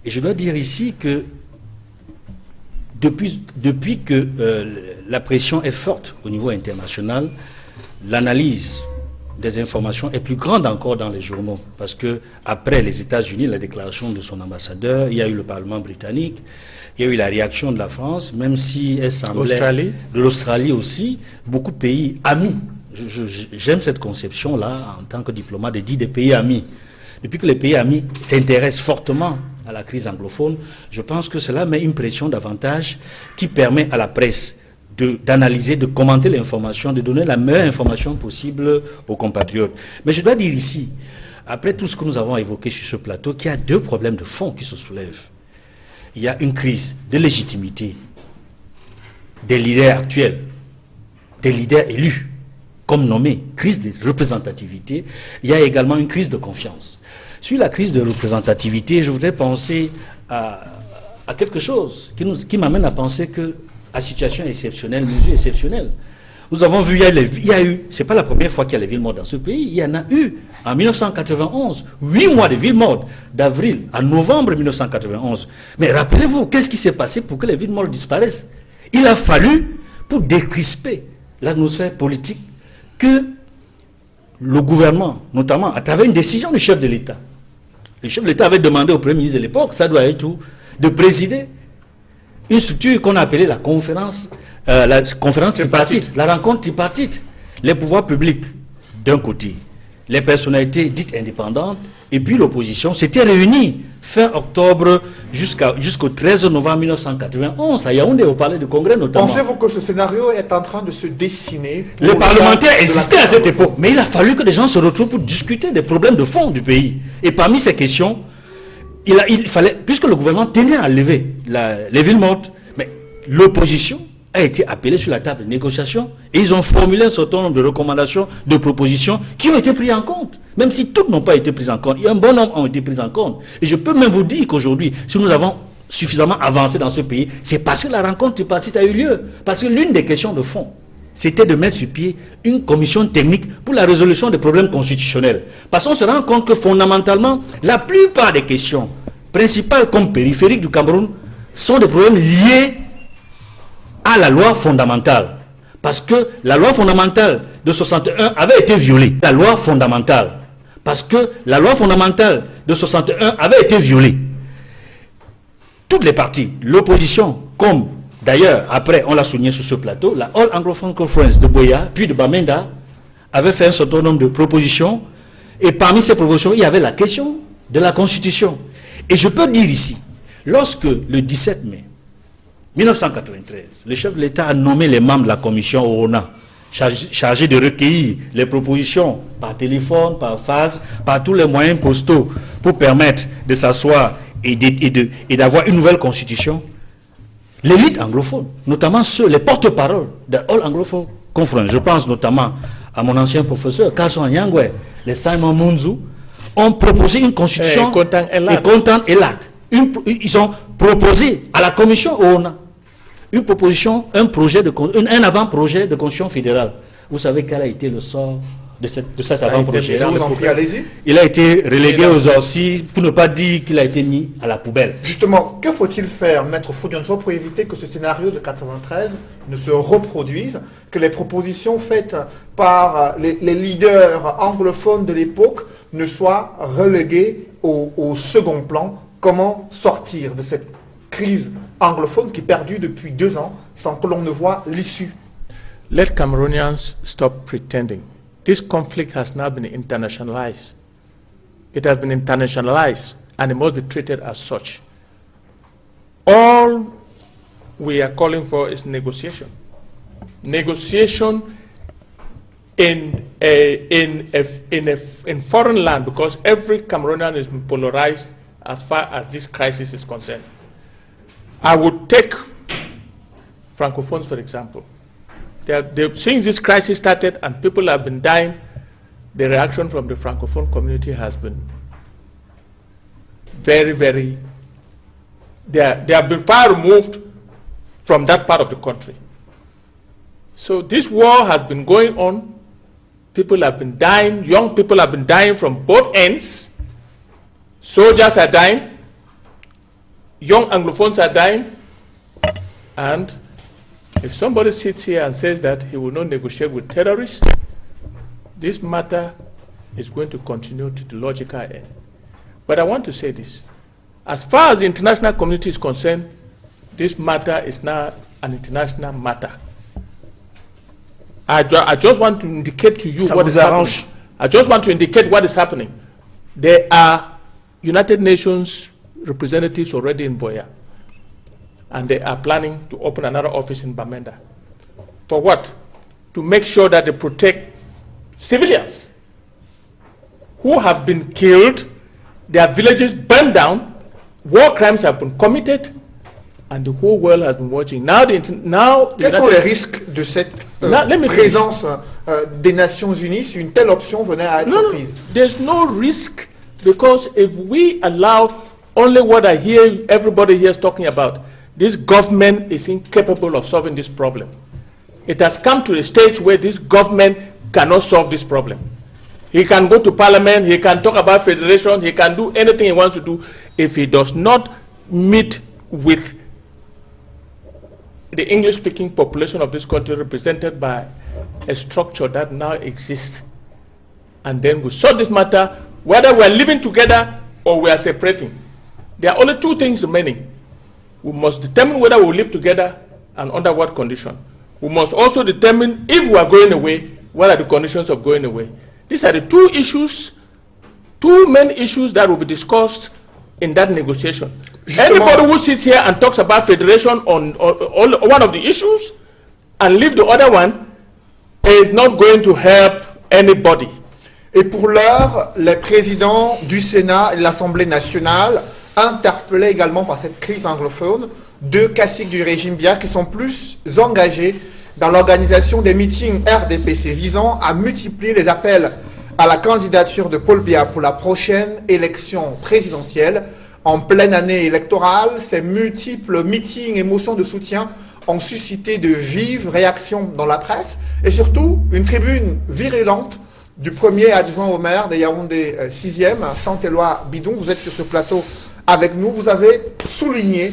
Et je dois dire ici que depuis que la pression est forte au niveau international, l'analyse des informations est plus grande encore dans les journaux. Parce que après les États-Unis, la déclaration de son ambassadeur, il y a eu le Parlement britannique, il y a eu la réaction de la France, même si elle semblait... De l'Australie aussi, beaucoup de pays amis. J'aime cette conception-là, en tant que diplomate, de dire des pays amis. Depuis que les pays amis s'intéressent fortement à la crise anglophone, je pense que cela met une pression davantage qui permet à la presse d'analyser, de commenter l'information, de donner la meilleure information possible aux compatriotes. Mais je dois dire ici, après tout ce que nous avons évoqué sur ce plateau, qu'il y a deux problèmes de fond qui se soulèvent. Il y a une crise de légitimité des leaders actuels, des leaders élus, comme nommés, crise de représentativité. Il y a également une crise de confiance. Sur la crise de représentativité, je voudrais penser à quelque chose qui m'amène à penser que à situation exceptionnelle, mesure exceptionnelle. Nous avons vu, il y a eu, c'est pas la première fois qu'il y a les villes mortes dans ce pays, il y en a eu en 1991, 8 mois de villes mortes, d'avril à novembre 1991. Mais rappelez-vous, qu'est-ce qui s'est passé pour que les villes mortes disparaissent? Il a fallu, pour décrisper l'atmosphère politique, que le gouvernement, notamment à travers une décision du chef de l'État, le chef de l'État avait demandé au Premier ministre de l'époque, ça doit être tout, de présider une structure qu'on a appelée la conférence tripartite, la rencontre tripartite. Les pouvoirs publics, d'un côté, les personnalités dites indépendantes, et puis l'opposition s'étaient réunis fin octobre jusqu'au 13 novembre 1991, à Yaoundé, au palais du Congrès notamment. Pensez-vous que ce scénario est en train de se dessiner? Les parlementaires existaient à cette époque, mais il a fallu que des gens se retrouvent pour discuter des problèmes de fond du pays. Et parmi ces questions, il fallait, puisque le gouvernement tenait à lever les villes mortes, mais l'opposition a été appelée sur la table de négociation et ils ont formulé un certain nombre de recommandations, de propositions qui ont été prises en compte. Même si toutes n'ont pas été prises en compte, il y a un bon nombre ont été prises en compte. Et je peux même vous dire qu'aujourd'hui, si nous avons suffisamment avancé dans ce pays, c'est parce que la rencontre tripartite a eu lieu. Parce que l'une des questions de fond, c'était de mettre sur pied une commission technique pour la résolution des problèmes constitutionnels. Parce qu'on se rend compte que fondamentalement, la plupart des questions principales comme périphériques du Cameroun sont des problèmes liés à la loi fondamentale. Parce que la loi fondamentale de 61 avait été violée. La loi fondamentale. Parce que la loi fondamentale de 61 avait été violée. Toutes les parties, l'opposition, comme d'ailleurs, après, on l'a souligné sur ce plateau, la All Anglophone Conference de Boya, puis de Bamenda, avait fait un certain nombre de propositions. Et parmi ces propositions, il y avait la question de la Constitution. Et je peux dire ici, lorsque le 17 mai 1993, le chef de l'État a nommé les membres de la commission OONA, chargés de recueillir les propositions par téléphone, par fax, par tous les moyens postaux, pour permettre de s'asseoir et d'avoir une nouvelle constitution, l'élite anglophone, notamment les porte-paroles de All Anglophone Conference, je pense notamment à mon ancien professeur, Carson Nyangwe, les Simon Munzu, ont proposé une constitution, et Content Elat, ils ont proposé à la commission ONA une proposition, un avant-projet de constitution fédérale. Vous savez quel a été le sort de cet avant-projet? Il a été relégué aux orties, pour ne pas dire qu'il a été mis à la poubelle. Justement, que faut-il faire, Maître Fodionso, pour éviter que ce scénario de 93 ne se reproduise, que les propositions faites par les leaders anglophones de l'époque ne soient reléguées au second plan? Comment sortir de cette crise anglophone qui perdure depuis 2 ans sans que l'on ne voit l'issue? Let Cameroonians stop pretending. This conflict has now been internationalized. It has been internationalized and it must be treated as such. All we are calling for is negotiation. Negotiation in foreign land, because every Cameroonian is polarized as far as this crisis is concerned. I would take Francophones, for example. Since this crisis started and people have been dying, the reaction from the Francophone community has been very, very, they have been far removed from that part of the country. So this war has been going on. People have been dying. Young people have been dying from both ends. Soldiers are dying. Young Anglophones are dying. And if somebody sits here and says that he will not negotiate with terrorists, this matter is going to continue to the logical end. But I want to say this. As far as the international community is concerned, this matter is now an international matter. I just want to indicate to you what is happening. I just want to indicate what is happening. There are United Nations representatives already in Buea, and they are planning to open another office in Bamenda. For what? To make sure that they protect civilians who have been killed, their villages burned down, war crimes have been committed, and the whole world has been watching. Quels sont les risques de cette présence des Nations Unies si une telle option venait à être prise? There's no risk, because if we allow only what I hear everybody here is talking about, this government is incapable of solving this problem. It has come to a stage where this government cannot solve this problem. He can go to parliament, he can talk about federation, he can do anything he wants to do. If he does not meet with the English-speaking population of this country represented by a structure that now exists, and then we sort this matter, whether we are living together or we are separating. There are only 2 things remaining. We must determine whether we will live together and under what condition. We must also determine if we are going away, what are the conditions of going away. These are the 2 issues, 2 main issues that will be discussed in that negotiation. Anybody who sits here and talks about federation on one of the issues and leave the other one is not going to help anybody. Et pour l'heure, les présidents du Sénat et de l'Assemblée nationale, interpellés également par cette crise anglophone, 2 caciques du régime Biya qui sont plus engagés dans l'organisation des meetings RDPC visant à multiplier les appels à la candidature de Paul Biya pour la prochaine élection présidentielle. En pleine année électorale, ces multiples meetings et motions de soutien ont suscité de vives réactions dans la presse et surtout une tribune virulente du premier adjoint au maire de Yaoundé 6e, Santeloi Bidon. Vous êtes sur ce plateau avec nous. Vous avez souligné,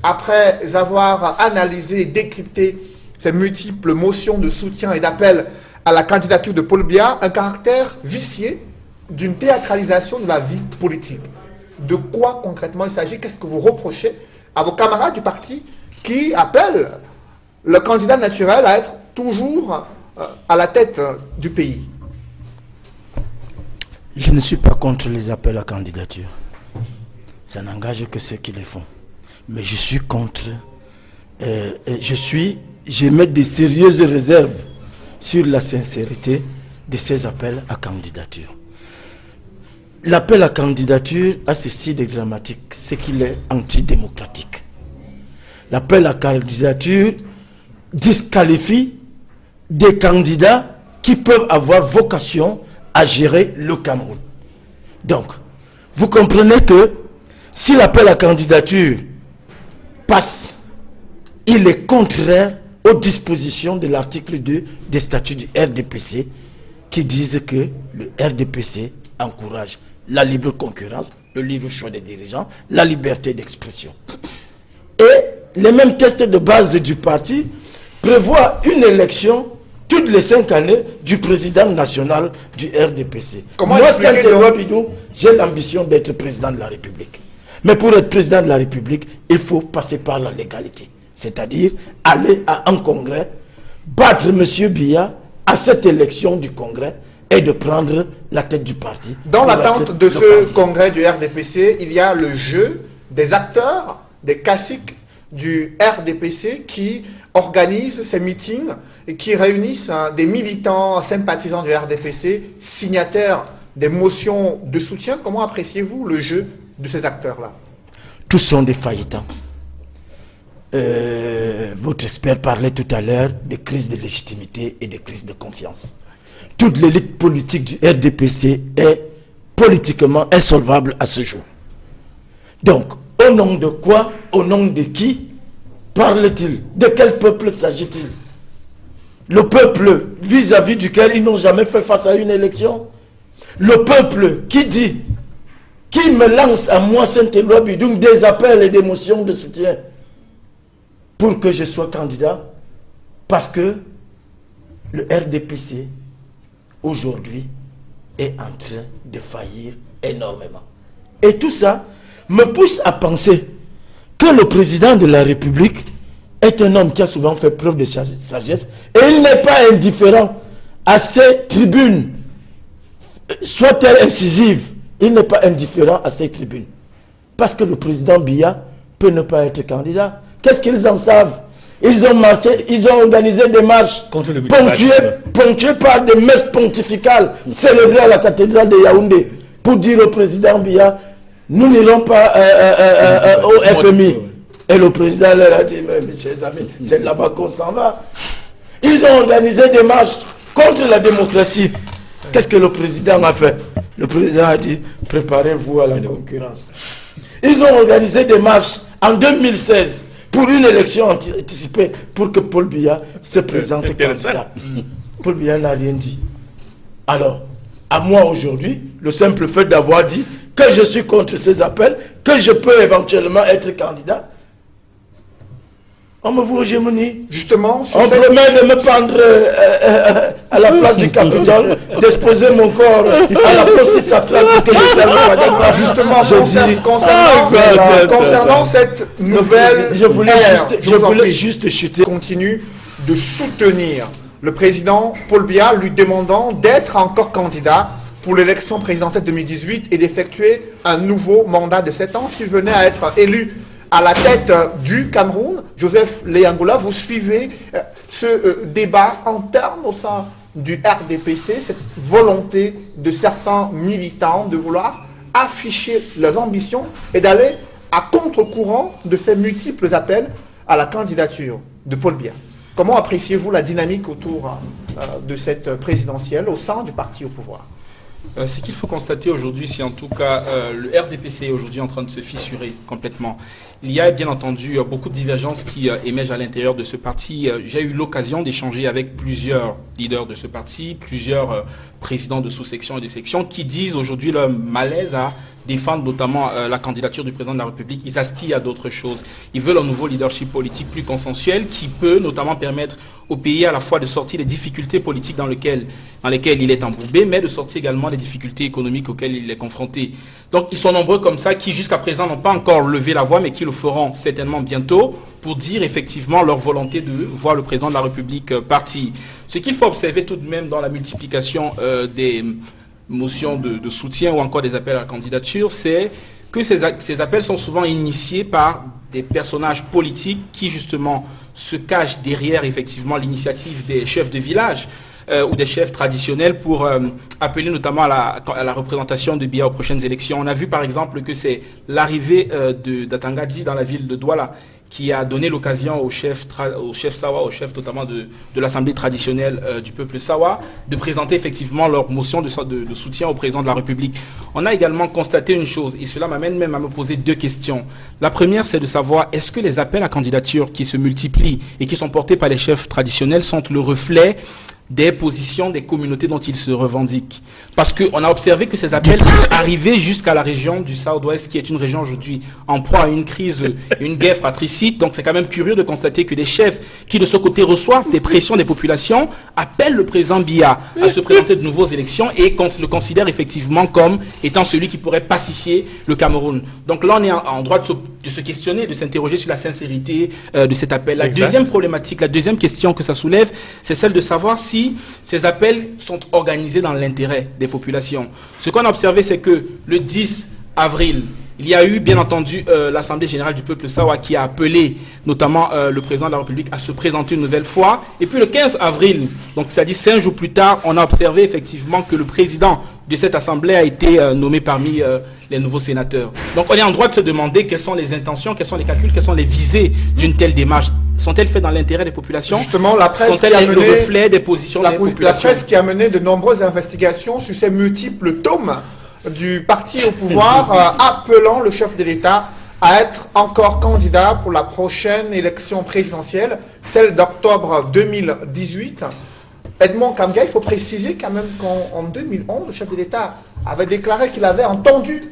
après avoir analysé et décrypté ces multiples motions de soutien et d'appel à la candidature de Paul Biya, un caractère vicié d'une théâtralisation de la vie politique. De quoi concrètement il s'agit? Qu'est-ce que vous reprochez à vos camarades du parti qui appellent le candidat naturel à être toujours à la tête du pays? Je ne suis pas contre les appels à candidature. Ça n'engage que ceux qui les font. Mais je suis contre... J'émets des sérieuses réserves sur la sincérité de ces appels à candidature. L'appel à candidature a ceci de dramatique, c'est qu'il est antidémocratique. L'appel à candidature disqualifie des candidats qui peuvent avoir vocation à gérer le Cameroun. Donc, vous comprenez que Si l'appel à candidature passe, il est contraire aux dispositions de l'article 2 des statuts du RDPC qui disent que le RDPC encourage la libre concurrence, le libre choix des dirigeants, la liberté d'expression. Et les mêmes tests de base du parti prévoient une élection toutes les 5 années du président national du RDPC. Comment Moi, expliquer Saint-Éloi Bidou, j'ai l'ambition d'être président de la République. Mais pour être président de la République, il faut passer par la légalité. C'est-à-dire aller à un congrès, battre M. Biya à cette élection du congrès et de prendre la tête du parti. Dans l'attente de ce congrès du RDPC, il y a le jeu des acteurs, des caciques du RDPC qui organisent ces meetings et qui réunissent des militants sympathisants du RDPC, signataires des motions de soutien. Comment appréciez-vous le jeu de ces acteurs-là? Tous sont des faillitants. Votre expert parlait tout à l'heure de crise de légitimité et de crise de confiance. Toute l'élite politique du RDPC est politiquement insolvable à ce jour. Donc, au nom de quoi, au nom de qui parle-t-il? De quel peuple s'agit-il? Le peuple vis-à-vis duquel ils n'ont jamais fait face à une élection? Le peuple qui dit, qui me lance à moi, Saint-Éloi Bidou, des appels et des motions de soutien pour que je sois candidat, parce que le RDPC, aujourd'hui, est en train de faillir énormément. Et tout ça me pousse à penser que le président de la République est un homme qui a souvent fait preuve de sagesse, et il n'est pas indifférent à ces tribunes, soit-elles incisives, il n'est pas indifférent à ces tribunes. Parce que le président Biya peut ne pas être candidat. Qu'est-ce qu'ils en savent? Ils ont marché, ils ont organisé des marches ponctuées par des messes pontificales célébrées à la cathédrale de Yaoundé pour dire au président Biya, nous n'irons pas au FMI. Et le président leur a dit, mais mes chers amis, c'est là-bas qu'on s'en va. Ils ont organisé des marches contre la démocratie. Qu'est-ce que le président a fait? Le président a dit, préparez-vous à la concurrence. Ils ont organisé des marches en 2016 pour une élection anticipée pour que Paul Biya se présente candidat. Paul Biya n'a rien dit. Alors, à moi aujourd'hui, le simple fait d'avoir dit que je suis contre ces appels, que je peux éventuellement être candidat, on me voit hégémonie. Justement, on promet de me prendre à la place du Capitole, d'exposer mon corps à la poste centrale pour que je serve à justement, concernant cette nouvelle, je voulais juste chuter. Continue de soutenir le président Paul Biya, lui demandant d'être encore candidat pour l'élection présidentielle 2018 et d'effectuer un nouveau mandat de 7 ans s'il venait à être élu à la tête du Cameroun. Joseph Léangoula, vous suivez ce débat interne au sein du RDPC, cette volonté de certains militants de vouloir afficher leurs ambitions et d'aller à contre-courant de ces multiples appels à la candidature de Paul Biya. Comment appréciez-vous la dynamique autour de cette présidentielle au sein du parti au pouvoir? Ce qu'il faut constater aujourd'hui, c'est en tout cas le RDPC est aujourd'hui en train de se fissurer complètement. Il y a bien entendu beaucoup de divergences qui émergent à l'intérieur de ce parti. J'ai eu l'occasion d'échanger avec plusieurs leaders de ce parti, plusieurs présidents de sous-sections et de sections qui disent aujourd'hui leur malaise à défendre notamment la candidature du président de la République. Ils aspirent à d'autres choses. Ils veulent un nouveau leadership politique plus consensuel qui peut notamment permettre au pays à la fois de sortir des difficultés politiques dans lesquelles il est embourbé, mais de sortir également des difficultés économiques auxquelles il est confronté. Donc ils sont nombreux comme ça qui jusqu'à présent n'ont pas encore levé la voix, mais qui le feront certainement bientôt pour dire effectivement leur volonté de voir le président de la République partir. Ce qu'il faut observer tout de même dans la multiplication des motions de soutien ou encore des appels à la candidature, c'est que ces appels sont souvent initiés par des personnages politiques qui justement se cachent derrière effectivement l'initiative des chefs de village ou des chefs traditionnels pour appeler notamment à la représentation de Biya aux prochaines élections. On a vu par exemple que c'est l'arrivée d'Atangadi dans la ville de Douala qui a donné l'occasion au chef Sawa, au chef notamment de l'Assemblée traditionnelle du peuple Sawa, de présenter effectivement leur motion de soutien au président de la République. On a également constaté une chose, et cela m'amène même à me poser deux questions. La première, c'est de savoir, est-ce que les appels à candidature qui se multiplient et qui sont portés par les chefs traditionnels sont le reflet des positions des communautés dont ils se revendiquent? Parce qu'on a observé que ces appels sont arrivés jusqu'à la région du South-Ouest, qui est une région aujourd'hui en proie à une crise, une guerre fratricide. Donc c'est quand même curieux de constater que des chefs qui de ce côté reçoivent des pressions des populations appellent le président Biya à se présenter de nouvelles élections et le considèrent effectivement comme étant celui qui pourrait pacifier le Cameroun. Donc là on est en droit de se questionner, de s'interroger sur la sincérité de cet appel. La deuxième problématique, la deuxième question que ça soulève, c'est celle de savoir si ces appels sont organisés dans l'intérêt des populations. Ce qu'on a observé, c'est que le 10 avril, il y a eu, bien entendu, l'Assemblée générale du peuple Sawa qui a appelé notamment le président de la République à se présenter une nouvelle fois. Et puis le 15 avril, donc c'est-à-dire 5 jours plus tard, on a observé effectivement que le président de cette Assemblée a été nommé parmi les nouveaux sénateurs. Donc on est en droit de se demander quelles sont les intentions, quels sont les calculs, quelles sont les visées d'une telle démarche. Sont-elles faites dans l'intérêt des populations? Justement, la presse sont-elles le reflet des positions des populations? La presse qui a mené de nombreuses investigations sur ces multiples tomes du parti au pouvoir appelant le chef de l'État à être encore candidat pour la prochaine élection présidentielle, celle d'octobre 2018. Edmond Kamga, il faut préciser quand même qu'en 2011, le chef de l'État avait déclaré qu'il avait entendu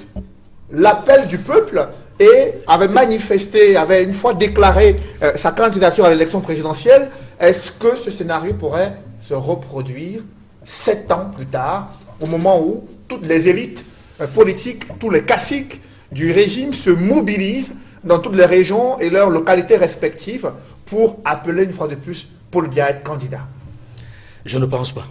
l'appel du peuple et avait manifesté, avait une fois déclaré sa candidature à l'élection présidentielle. Est-ce que ce scénario pourrait se reproduire 7 ans plus tard, au moment où toutes les élites politiques, tous les caciques du régime se mobilisent dans toutes les régions et leurs localités respectives pour appeler une fois de plus Paul Biya à être candidat? Je ne pense pas.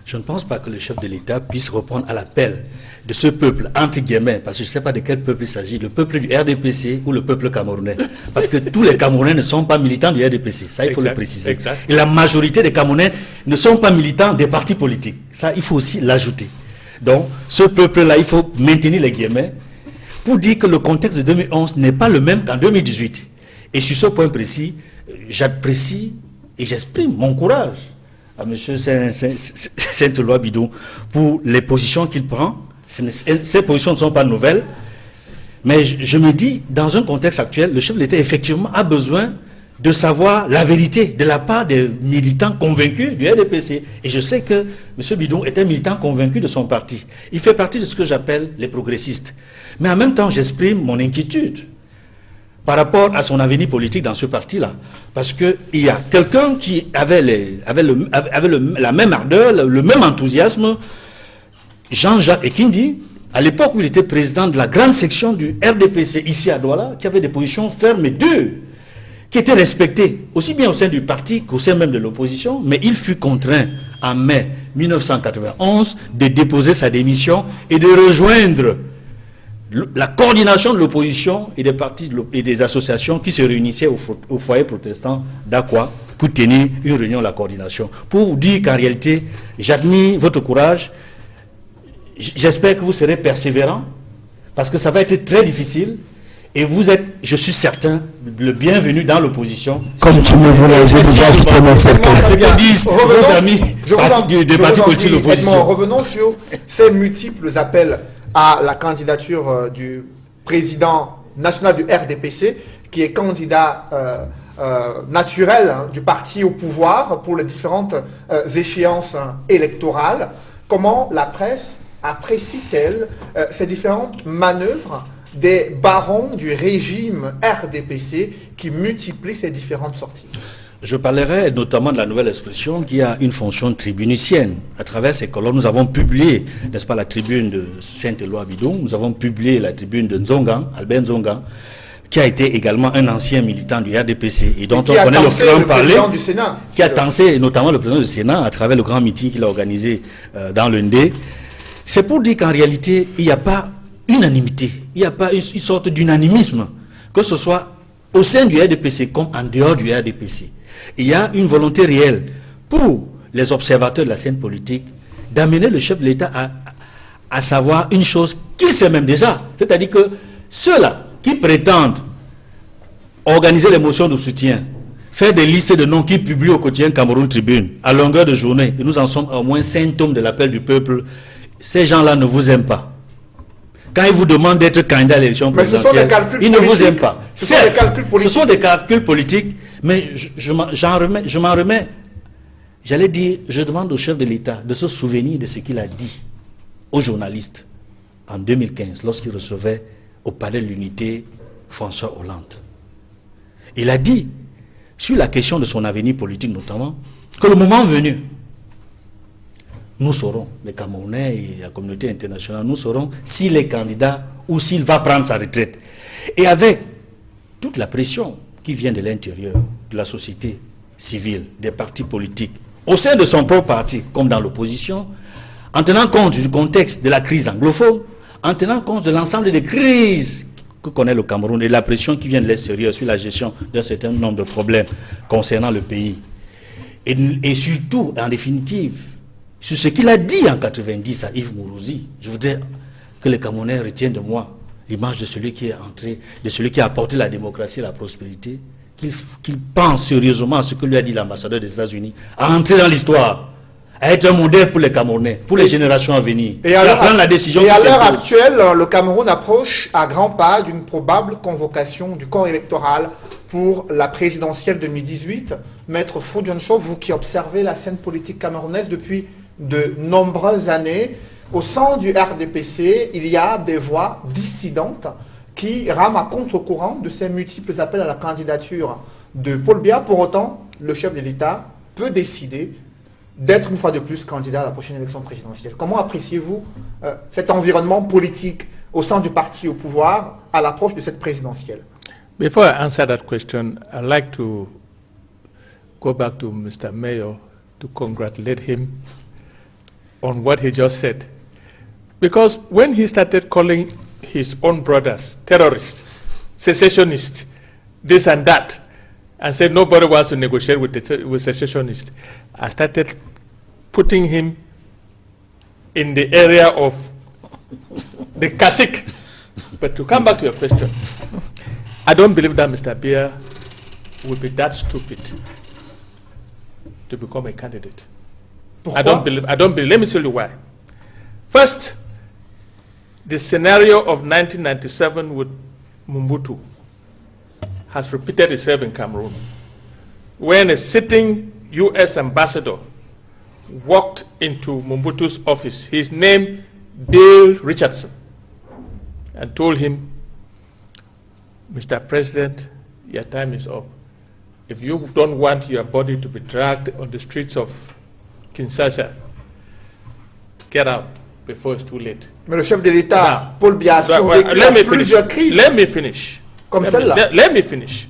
Je ne pense pas que le chef de l'État puisse répondre à l'appel de ce peuple, entre guillemets, parce que je ne sais pas de quel peuple il s'agit, le peuple du RDPC ou le peuple camerounais. Parce que tous les Camerounais ne sont pas militants du RDPC, ça il faut le préciser. Exact. Et la majorité des Camerounais ne sont pas militants des partis politiques. Ça, il faut aussi l'ajouter. Donc, ce peuple-là, il faut maintenir les guillemets pour dire que le contexte de 2011 n'est pas le même qu'en 2018. Et sur ce point précis, j'apprécie et j'exprime mon courage à M. Saint-Éloi Bidon pour les positions qu'il prend. Ces positions ne sont pas nouvelles, mais je me dis, dans un contexte actuel, le chef de l'État, effectivement, a besoin de savoir la vérité de la part des militants convaincus du RDPC. Et je sais que M. Bidon est un militant convaincu de son parti. Il fait partie de ce que j'appelle les progressistes. Mais en même temps, j'exprime mon inquiétude par rapport à son avenir politique dans ce parti-là. Parce qu'il y a quelqu'un qui avait la même ardeur, le même enthousiasme, Jean-Jacques Ekindi, à l'époque où il était président de la grande section du RDPC ici à Douala, qui avait des positions fermes et dures, qui étaient respectées aussi bien au sein du parti qu'au sein même de l'opposition, mais il fut contraint en mai 1991 de déposer sa démission et de rejoindre la coordination de l'opposition et des partis et des associations qui se réunissaient au foyer protestant d'Aqua pour tenir une réunion de la coordination. Pour vous dire qu'en réalité, j'admire votre courage. J'espère que vous serez persévérant parce que ça va être très difficile et vous êtes, je suis certain, le bienvenu dans l'opposition. Comme tu me voulais, j'ai déjà exprimé cette ce que disent vos amis des partis politiques de l'opposition. Revenons sur ces multiples appels à la candidature du président national du RDPC, qui est candidat naturel du parti au pouvoir pour les différentes échéances électorales. Comment la presse apprécie-t-elle ces différentes manœuvres des barons du régime RDPC qui multiplient ces différentes sorties? Je parlerai notamment de la nouvelle expression qui a une fonction tribunicienne. À travers ces colonnes, nous avons publié, n'est-ce pas, la tribune de Saint-Éloi Bidon, nous avons publié la tribune de Nzonga, Albert Nzonga, qui a été également un ancien militant du RDPC et dont on connaît le franc-parler, qui a tensé notamment le président du Sénat à travers le grand meeting qu'il a organisé dans le Ndé. C'est pour dire qu'en réalité, il n'y a pas unanimité, il n'y a pas une sorte d'unanimisme, que ce soit au sein du RDPC comme en dehors du RDPC. Il y a une volonté réelle pour les observateurs de la scène politique d'amener le chef de l'État à savoir une chose qu'il sait même déjà. C'est-à-dire que ceux-là qui prétendent organiser les motions de soutien, faire des listes de noms qui publient au quotidien Cameroun Tribune à longueur de journée, et nous en sommes à au moins 5 tomes de l'appel du peuple, ces gens-là ne vous aiment pas. Quand ils vous demandent d'être candidat à l'élection présidentielle, ils ne vous aiment pas. Certes, ce sont des calculs politiques, mais je m'en remets. J'allais dire, je demande au chef de l'État de se souvenir de ce qu'il a dit aux journalistes en 2015, lorsqu'il recevait au Palais de l'Unité François Hollande. Il a dit, sur la question de son avenir politique notamment, que le moment venu, nous saurons, les Camerounais et la communauté internationale, nous saurons s'il est candidat ou s'il va prendre sa retraite. Et avec toute la pression qui vient de l'intérieur, de la société civile, des partis politiques, au sein de son propre parti, comme dans l'opposition, en tenant compte du contexte de la crise anglophone, en tenant compte de l'ensemble des crises que connaît le Cameroun et de la pression qui vient de l'extérieur sur la gestion d'un certain nombre de problèmes concernant le pays. Et surtout, en définitive, sur ce qu'il a dit en 90 à Yves Mourouzi, je voudrais que les Camerounais retiennent de moi l'image de celui qui est entré, de celui qui a apporté la démocratie et la prospérité, qu'il pense sérieusement à ce que lui a dit l'ambassadeur des États-Unis, à entrer dans l'histoire, à être un modèle pour les Camerounais, pour les générations à venir, et à prendre la décision. Et à l'heure actuelle, le Cameroun approche à grands pas d'une probable convocation du corps électoral pour la présidentielle 2018. Maître Fodjonso, vous qui observez la scène politique camerounaise depuis de nombreuses années, au sein du RDPC, il y a des voix dissidentes qui rament à contre-courant de ces multiples appels à la candidature de Paul Biya. Pour autant, le chef de l'État peut décider d'être une fois de plus candidat à la prochaine élection présidentielle. Comment appréciez-vous cet environnement politique au sein du parti au pouvoir à l'approche de cette présidentielle? Before I answer that question, I'd like to go back to Mr. Mayor to congratulate him on what he just said. Because when he started calling his own brothers terrorists, secessionists, this and that, and said nobody wants to negotiate with secessionists, I started putting him in the area of the Kasik. But to come back to your question, I don't believe that Mr. Biya would be that stupid to become a candidate. Pourquoi? I don't believe, let me tell you why. First, the scenario of 1997 with Mobutu has repeated itself in Cameroon. When a sitting U.S. ambassador walked into Mobutu's office, his name Bill Richardson, and told him, Mr. President, your time is up. If you don't want your body to be dragged on the streets of Kinshasa, get out before it's too late. Mais le chef de l'État, Now, Paul Biya, a survécu plusieurs crises. Let me finish. Comme celle-là. Let me finish.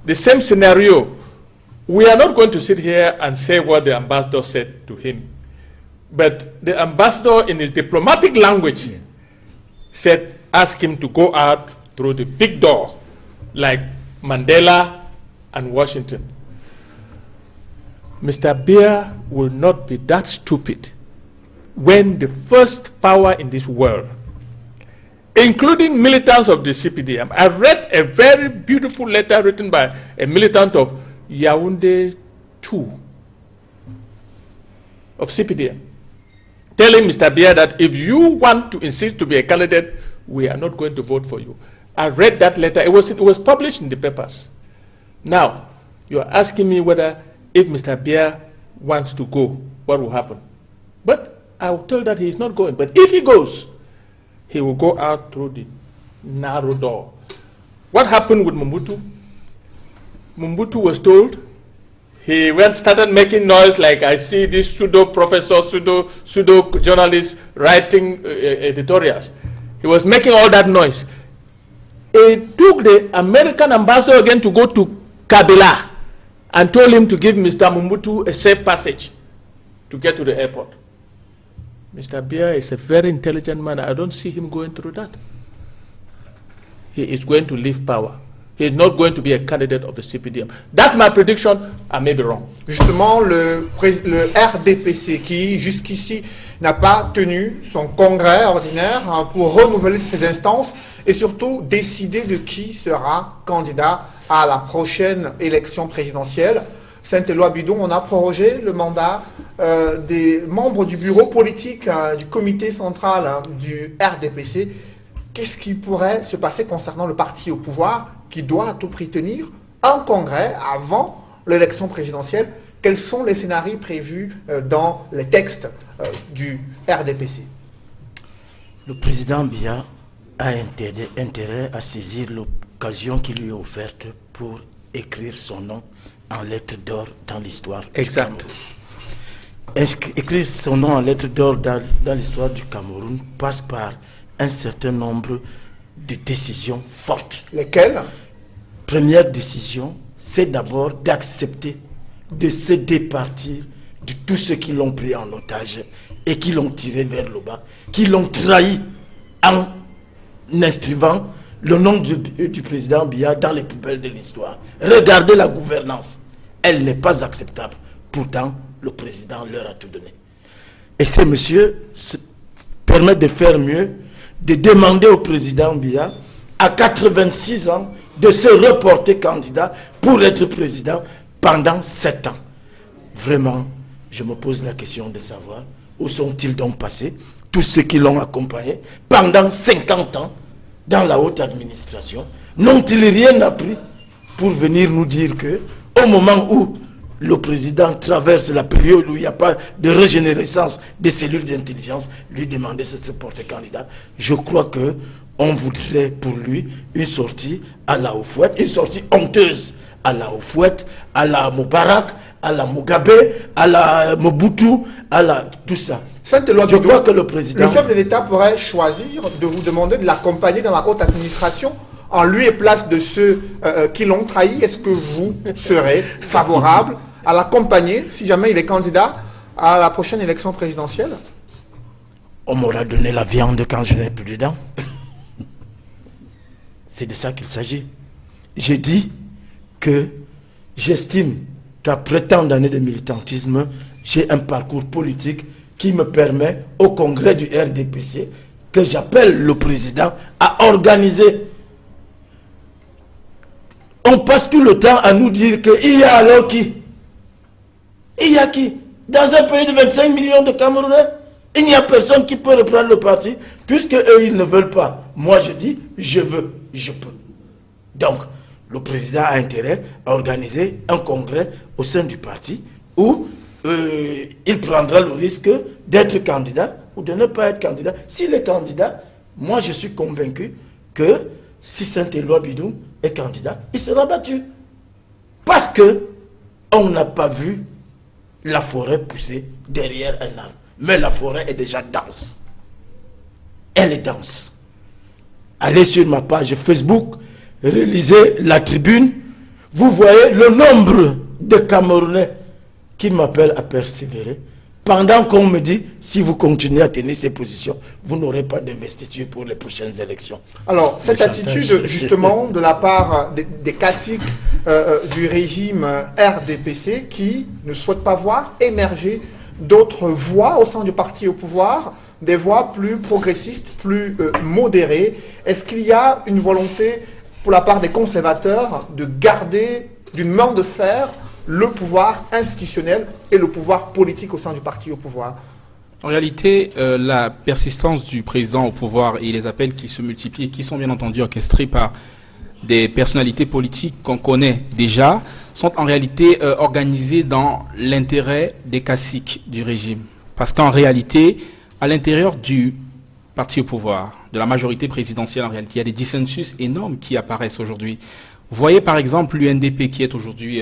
The same scenario. We are not going to sit here and say what the ambassador said to him. But the ambassador, in his diplomatic language, said, ask him to go out through the big door, like Mandela and Washington. Mr. Biya will not be that stupid when the first power in this world, including militants of the CPDM. I read a very beautiful letter written by a militant of Yaoundé 2 of CPDM, telling Mr. Biya that if you want to insist to be a candidate, we are not going to vote for you. I read that letter. It was published in the papers. Now, you're asking me whether if Mr. Biya wants to go, what will happen? But I will tell that he is not going. But if he goes, he will go out through the narrow door. What happened with Mobutu? Mobutu was told, he started making noise like I see this pseudo professor, pseudo journalist writing editorials. He was making all that noise. It took the American ambassador again to go to Kabila and told him to give Mr. Mobutu a safe passage to get to the airport. Mr. Biya is a very intelligent man. I don't see him going through that. He is going to leave power He is not going to be a candidate of the CPDM. That's my prediction. I may be wrong. Justement, le RDPC qui, jusqu'ici, n'a pas tenu son congrès ordinaire pour renouveler ses instances et surtout décider de qui sera candidat à la prochaine élection présidentielle. Saint-Éloi-Bidon, on a prorogé le mandat des membres du bureau politique du comité central du RDPC. Qu'est-ce qui pourrait se passer concernant le parti au pouvoir qui doit à tout prix tenir un congrès avant l'élection présidentielle? Quels sont les scénarios prévus dans les textes du RDPC? Le président Biya a intérêt à saisir l'occasion qui lui est offerte pour écrire son nom en lettres d'or dans l'histoire. Exact. Écrire son nom en lettres d'or dans l'histoire du Cameroun passe par un certain nombre de décisions fortes. Lesquelles? Première décision, c'est d'abord d'accepter de se départir de tous ceux qui l'ont pris en otage et qui l'ont tiré vers le bas, qui l'ont trahi en inscrivant le nom du président Biya dans les poubelles de l'histoire. Regardez la gouvernance. Elle n'est pas acceptable. Pourtant, le président leur a tout donné. Et ces messieurs se permettent de faire mieux, de demander au président Biya, à 86 ans, de se reporter candidat pour être président pendant 7 ans. Vraiment, je me pose la question de savoir où sont-ils donc passés, tous ceux qui l'ont accompagné pendant 50 ans dans la haute administration. N'ont-ils rien appris pour venir nous dire que au moment où le président traverse la période où il n'y a pas de régénérescence des cellules d'intelligence, lui demander de se porter candidat? Je crois que on voudrait pour lui une sortie à la Houphouët, une sortie honteuse à la Houphouët, à la Moubarak, à la Mugabe, à la Mobutu, à la tout ça. Je crois que le président... Le chef de l'État pourrait choisir de vous demander de l'accompagner dans la haute administration en lieu et place de ceux qui l'ont trahi. Est-ce que vous serez favorable à l'accompagner si jamais il est candidat à la prochaine élection présidentielle? On m'aura donné la viande quand je n'ai plus de dents. C'est de ça qu'il s'agit. J'ai dit que j'estime qu'après tant d'années de militantisme, j'ai un parcours politique qui me permet, au congrès du RDPC, que j'appelle le président à organiser. On passe tout le temps à nous dire qu'il y a alors qui? Il y a qui? Dans un pays de 25 millions de Camerounais, il n'y a personne qui peut reprendre le parti, puisque eux, ils ne veulent pas. Moi, je dis, je veux, je peux. Donc, le président a intérêt à organiser un congrès au sein du parti où il prendra le risque d'être candidat ou de ne pas être candidat. S'il est candidat, moi, je suis convaincu que si Saint-Éloi-Bidon est candidat, il sera battu. Parce que on n'a pas vu la forêt pousser derrière un arbre. Mais la forêt est déjà dense. Elle est dense. Allez sur ma page Facebook, relisez la tribune. Vous voyez le nombre de Camerounais qui m'appellent à persévérer. Pendant qu'on me dit, si vous continuez à tenir ces positions, vous n'aurez pas d'investiture pour les prochaines élections. Alors, cette attitude, justement, de la part des caciques du régime RDPC qui ne souhaitent pas voir émerger d'autres voix au sein du parti au pouvoir, des voix plus progressistes, plus modérées. Est-ce qu'il y a une volonté pour la part des conservateurs de garder d'une main de fer le pouvoir institutionnel et le pouvoir politique au sein du parti au pouvoir? En réalité, la persistance du président au pouvoir et les appels qui se multiplient et qui sont bien entendu orchestrés par des personnalités politiques qu'on connaît déjà, sont en réalité organisés dans l'intérêt des caciques du régime. Parce qu'en réalité, à l'intérieur du parti au pouvoir, de la majorité présidentielle en réalité, il y a des dissensus énormes qui apparaissent aujourd'hui. Vous voyez par exemple l'UNDP qui est aujourd'hui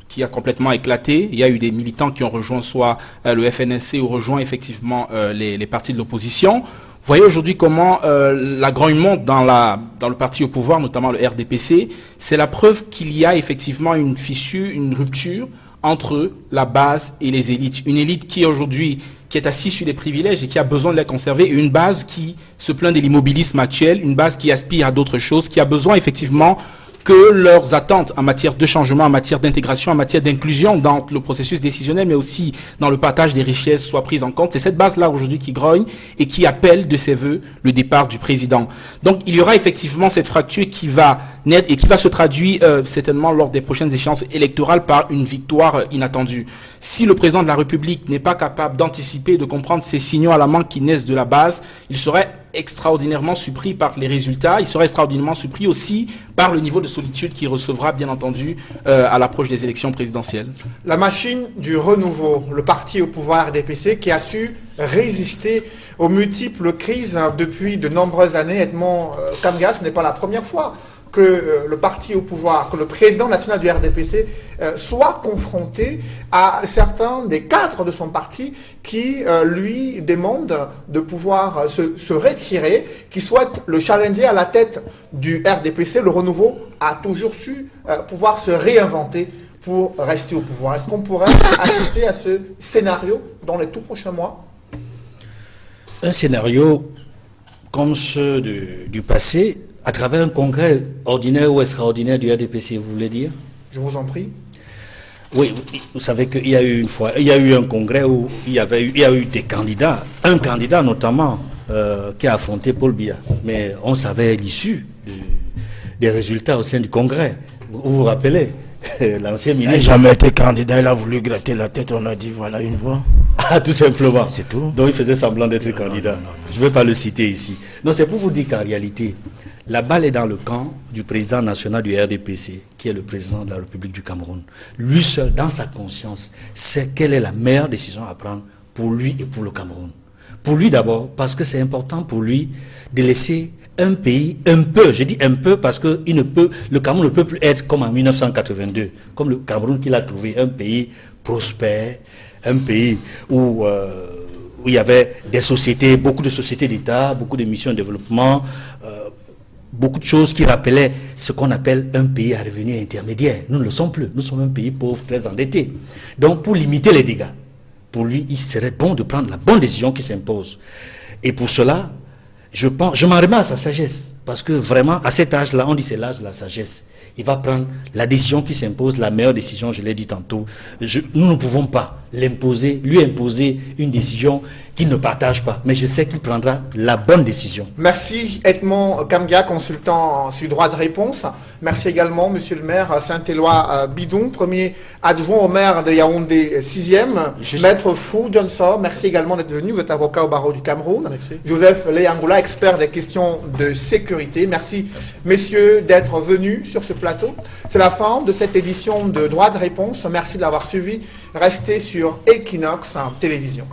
qui a complètement éclaté. Il y a eu des militants qui ont rejoint soit le FNSC ou rejoint effectivement les partis de l'opposition. Vous voyez aujourd'hui comment la grogne monte dans le parti au pouvoir, notamment le RDPC. C'est la preuve qu'il y a effectivement une fissure, une rupture entre la base et les élites. Une élite qui aujourd'hui qui est assis sur les privilèges et qui a besoin de les conserver, et une base qui se plaint de l'immobilisme actuel, une base qui aspire à d'autres choses, qui a besoin effectivement que leurs attentes en matière de changement, en matière d'intégration, en matière d'inclusion dans le processus décisionnel, mais aussi dans le partage des richesses soient prises en compte. C'est cette base-là aujourd'hui qui grogne et qui appelle de ses voeux le départ du président. Donc il y aura effectivement cette fracture qui va naître et qui va se traduire certainement lors des prochaines échéances électorales par une victoire inattendue. Si le président de la République n'est pas capable d'anticiper et de comprendre ces signaux alarmants qui naissent de la base, il serait extraordinairement surpris par les résultats. Il sera extraordinairement surpris aussi par le niveau de solitude qu'il recevra, bien entendu, à l'approche des élections présidentielles. La machine du renouveau, le parti au pouvoir RDPC qui a su résister aux multiples crises depuis de nombreuses années. Edmond Kamga, ce n'est pas la première fois que le parti au pouvoir, que le président national du RDPC soit confronté à certains des cadres de son parti qui lui demandent de pouvoir se retirer, qui souhaitent le challenger à la tête du RDPC. Le renouveau a toujours su pouvoir se réinventer pour rester au pouvoir. Est-ce qu'on pourrait assister à ce scénario dans les tout prochains mois? Un scénario comme ceux du passé, à travers un congrès ordinaire ou extraordinaire du RDPC, vous voulez dire? Je vous en prie. Oui, vous savez qu'il y a eu une fois, il y a eu un congrès où il y a eu des candidats, un candidat notamment qui a affronté Paul Biya. Mais on savait l'issue des résultats au sein du congrès. Vous vous rappelez? L'ancien Il n'a ministre. jamais été candidat, il a voulu gratter la tête, on a dit voilà une voix. Ah, tout simplement. C'est tout. Donc il faisait semblant d'être candidat. Je ne vais pas le citer ici. Non, c'est pour vous dire qu'en réalité, la balle est dans le camp du président national du RDPC, qui est le président de la République du Cameroun. Lui seul, dans sa conscience, sait quelle est la meilleure décision à prendre pour lui et pour le Cameroun. Pour lui d'abord, parce que c'est important pour lui de laisser un pays un peu, je dis un peu parce que le Cameroun ne peut plus être comme en 1982, comme le Cameroun qu'il a trouvé, un pays prospère, un pays où il y avait des sociétés, beaucoup de sociétés d'État, beaucoup de missions de développement, beaucoup de choses qui rappelaient ce qu'on appelle un pays à revenu intermédiaire. Nous ne le sommes plus, nous sommes un pays pauvre, très endetté. Donc pour limiter les dégâts, pour lui, il serait bon de prendre la bonne décision qui s'impose. Et pour cela, je m'en remets à sa sagesse, parce que vraiment, à cet âge-là, on dit c'est l'âge de la sagesse. Il va prendre la décision qui s'impose, la meilleure décision, je l'ai dit tantôt. Nous ne pouvons pas l'imposer, lui imposer une décision qu'il ne partage pas. Mais je sais qu'il prendra la bonne décision. Merci Edmond Kamga, consultant sur droit de réponse. Merci également, monsieur le maire Saint-Éloi Bidon, premier adjoint au maire de Yaoundé 6e. Maître Fou Johnson, merci également d'être venu. Vous êtes avocat au barreau du Cameroun. Merci. Joseph Leyangoula, expert des questions de sécurité. Merci, messieurs, d'être venus sur ce plateau. C'est la fin de cette édition de droit de réponse. Merci de l'avoir suivi. Restez sur Equinox Télévision.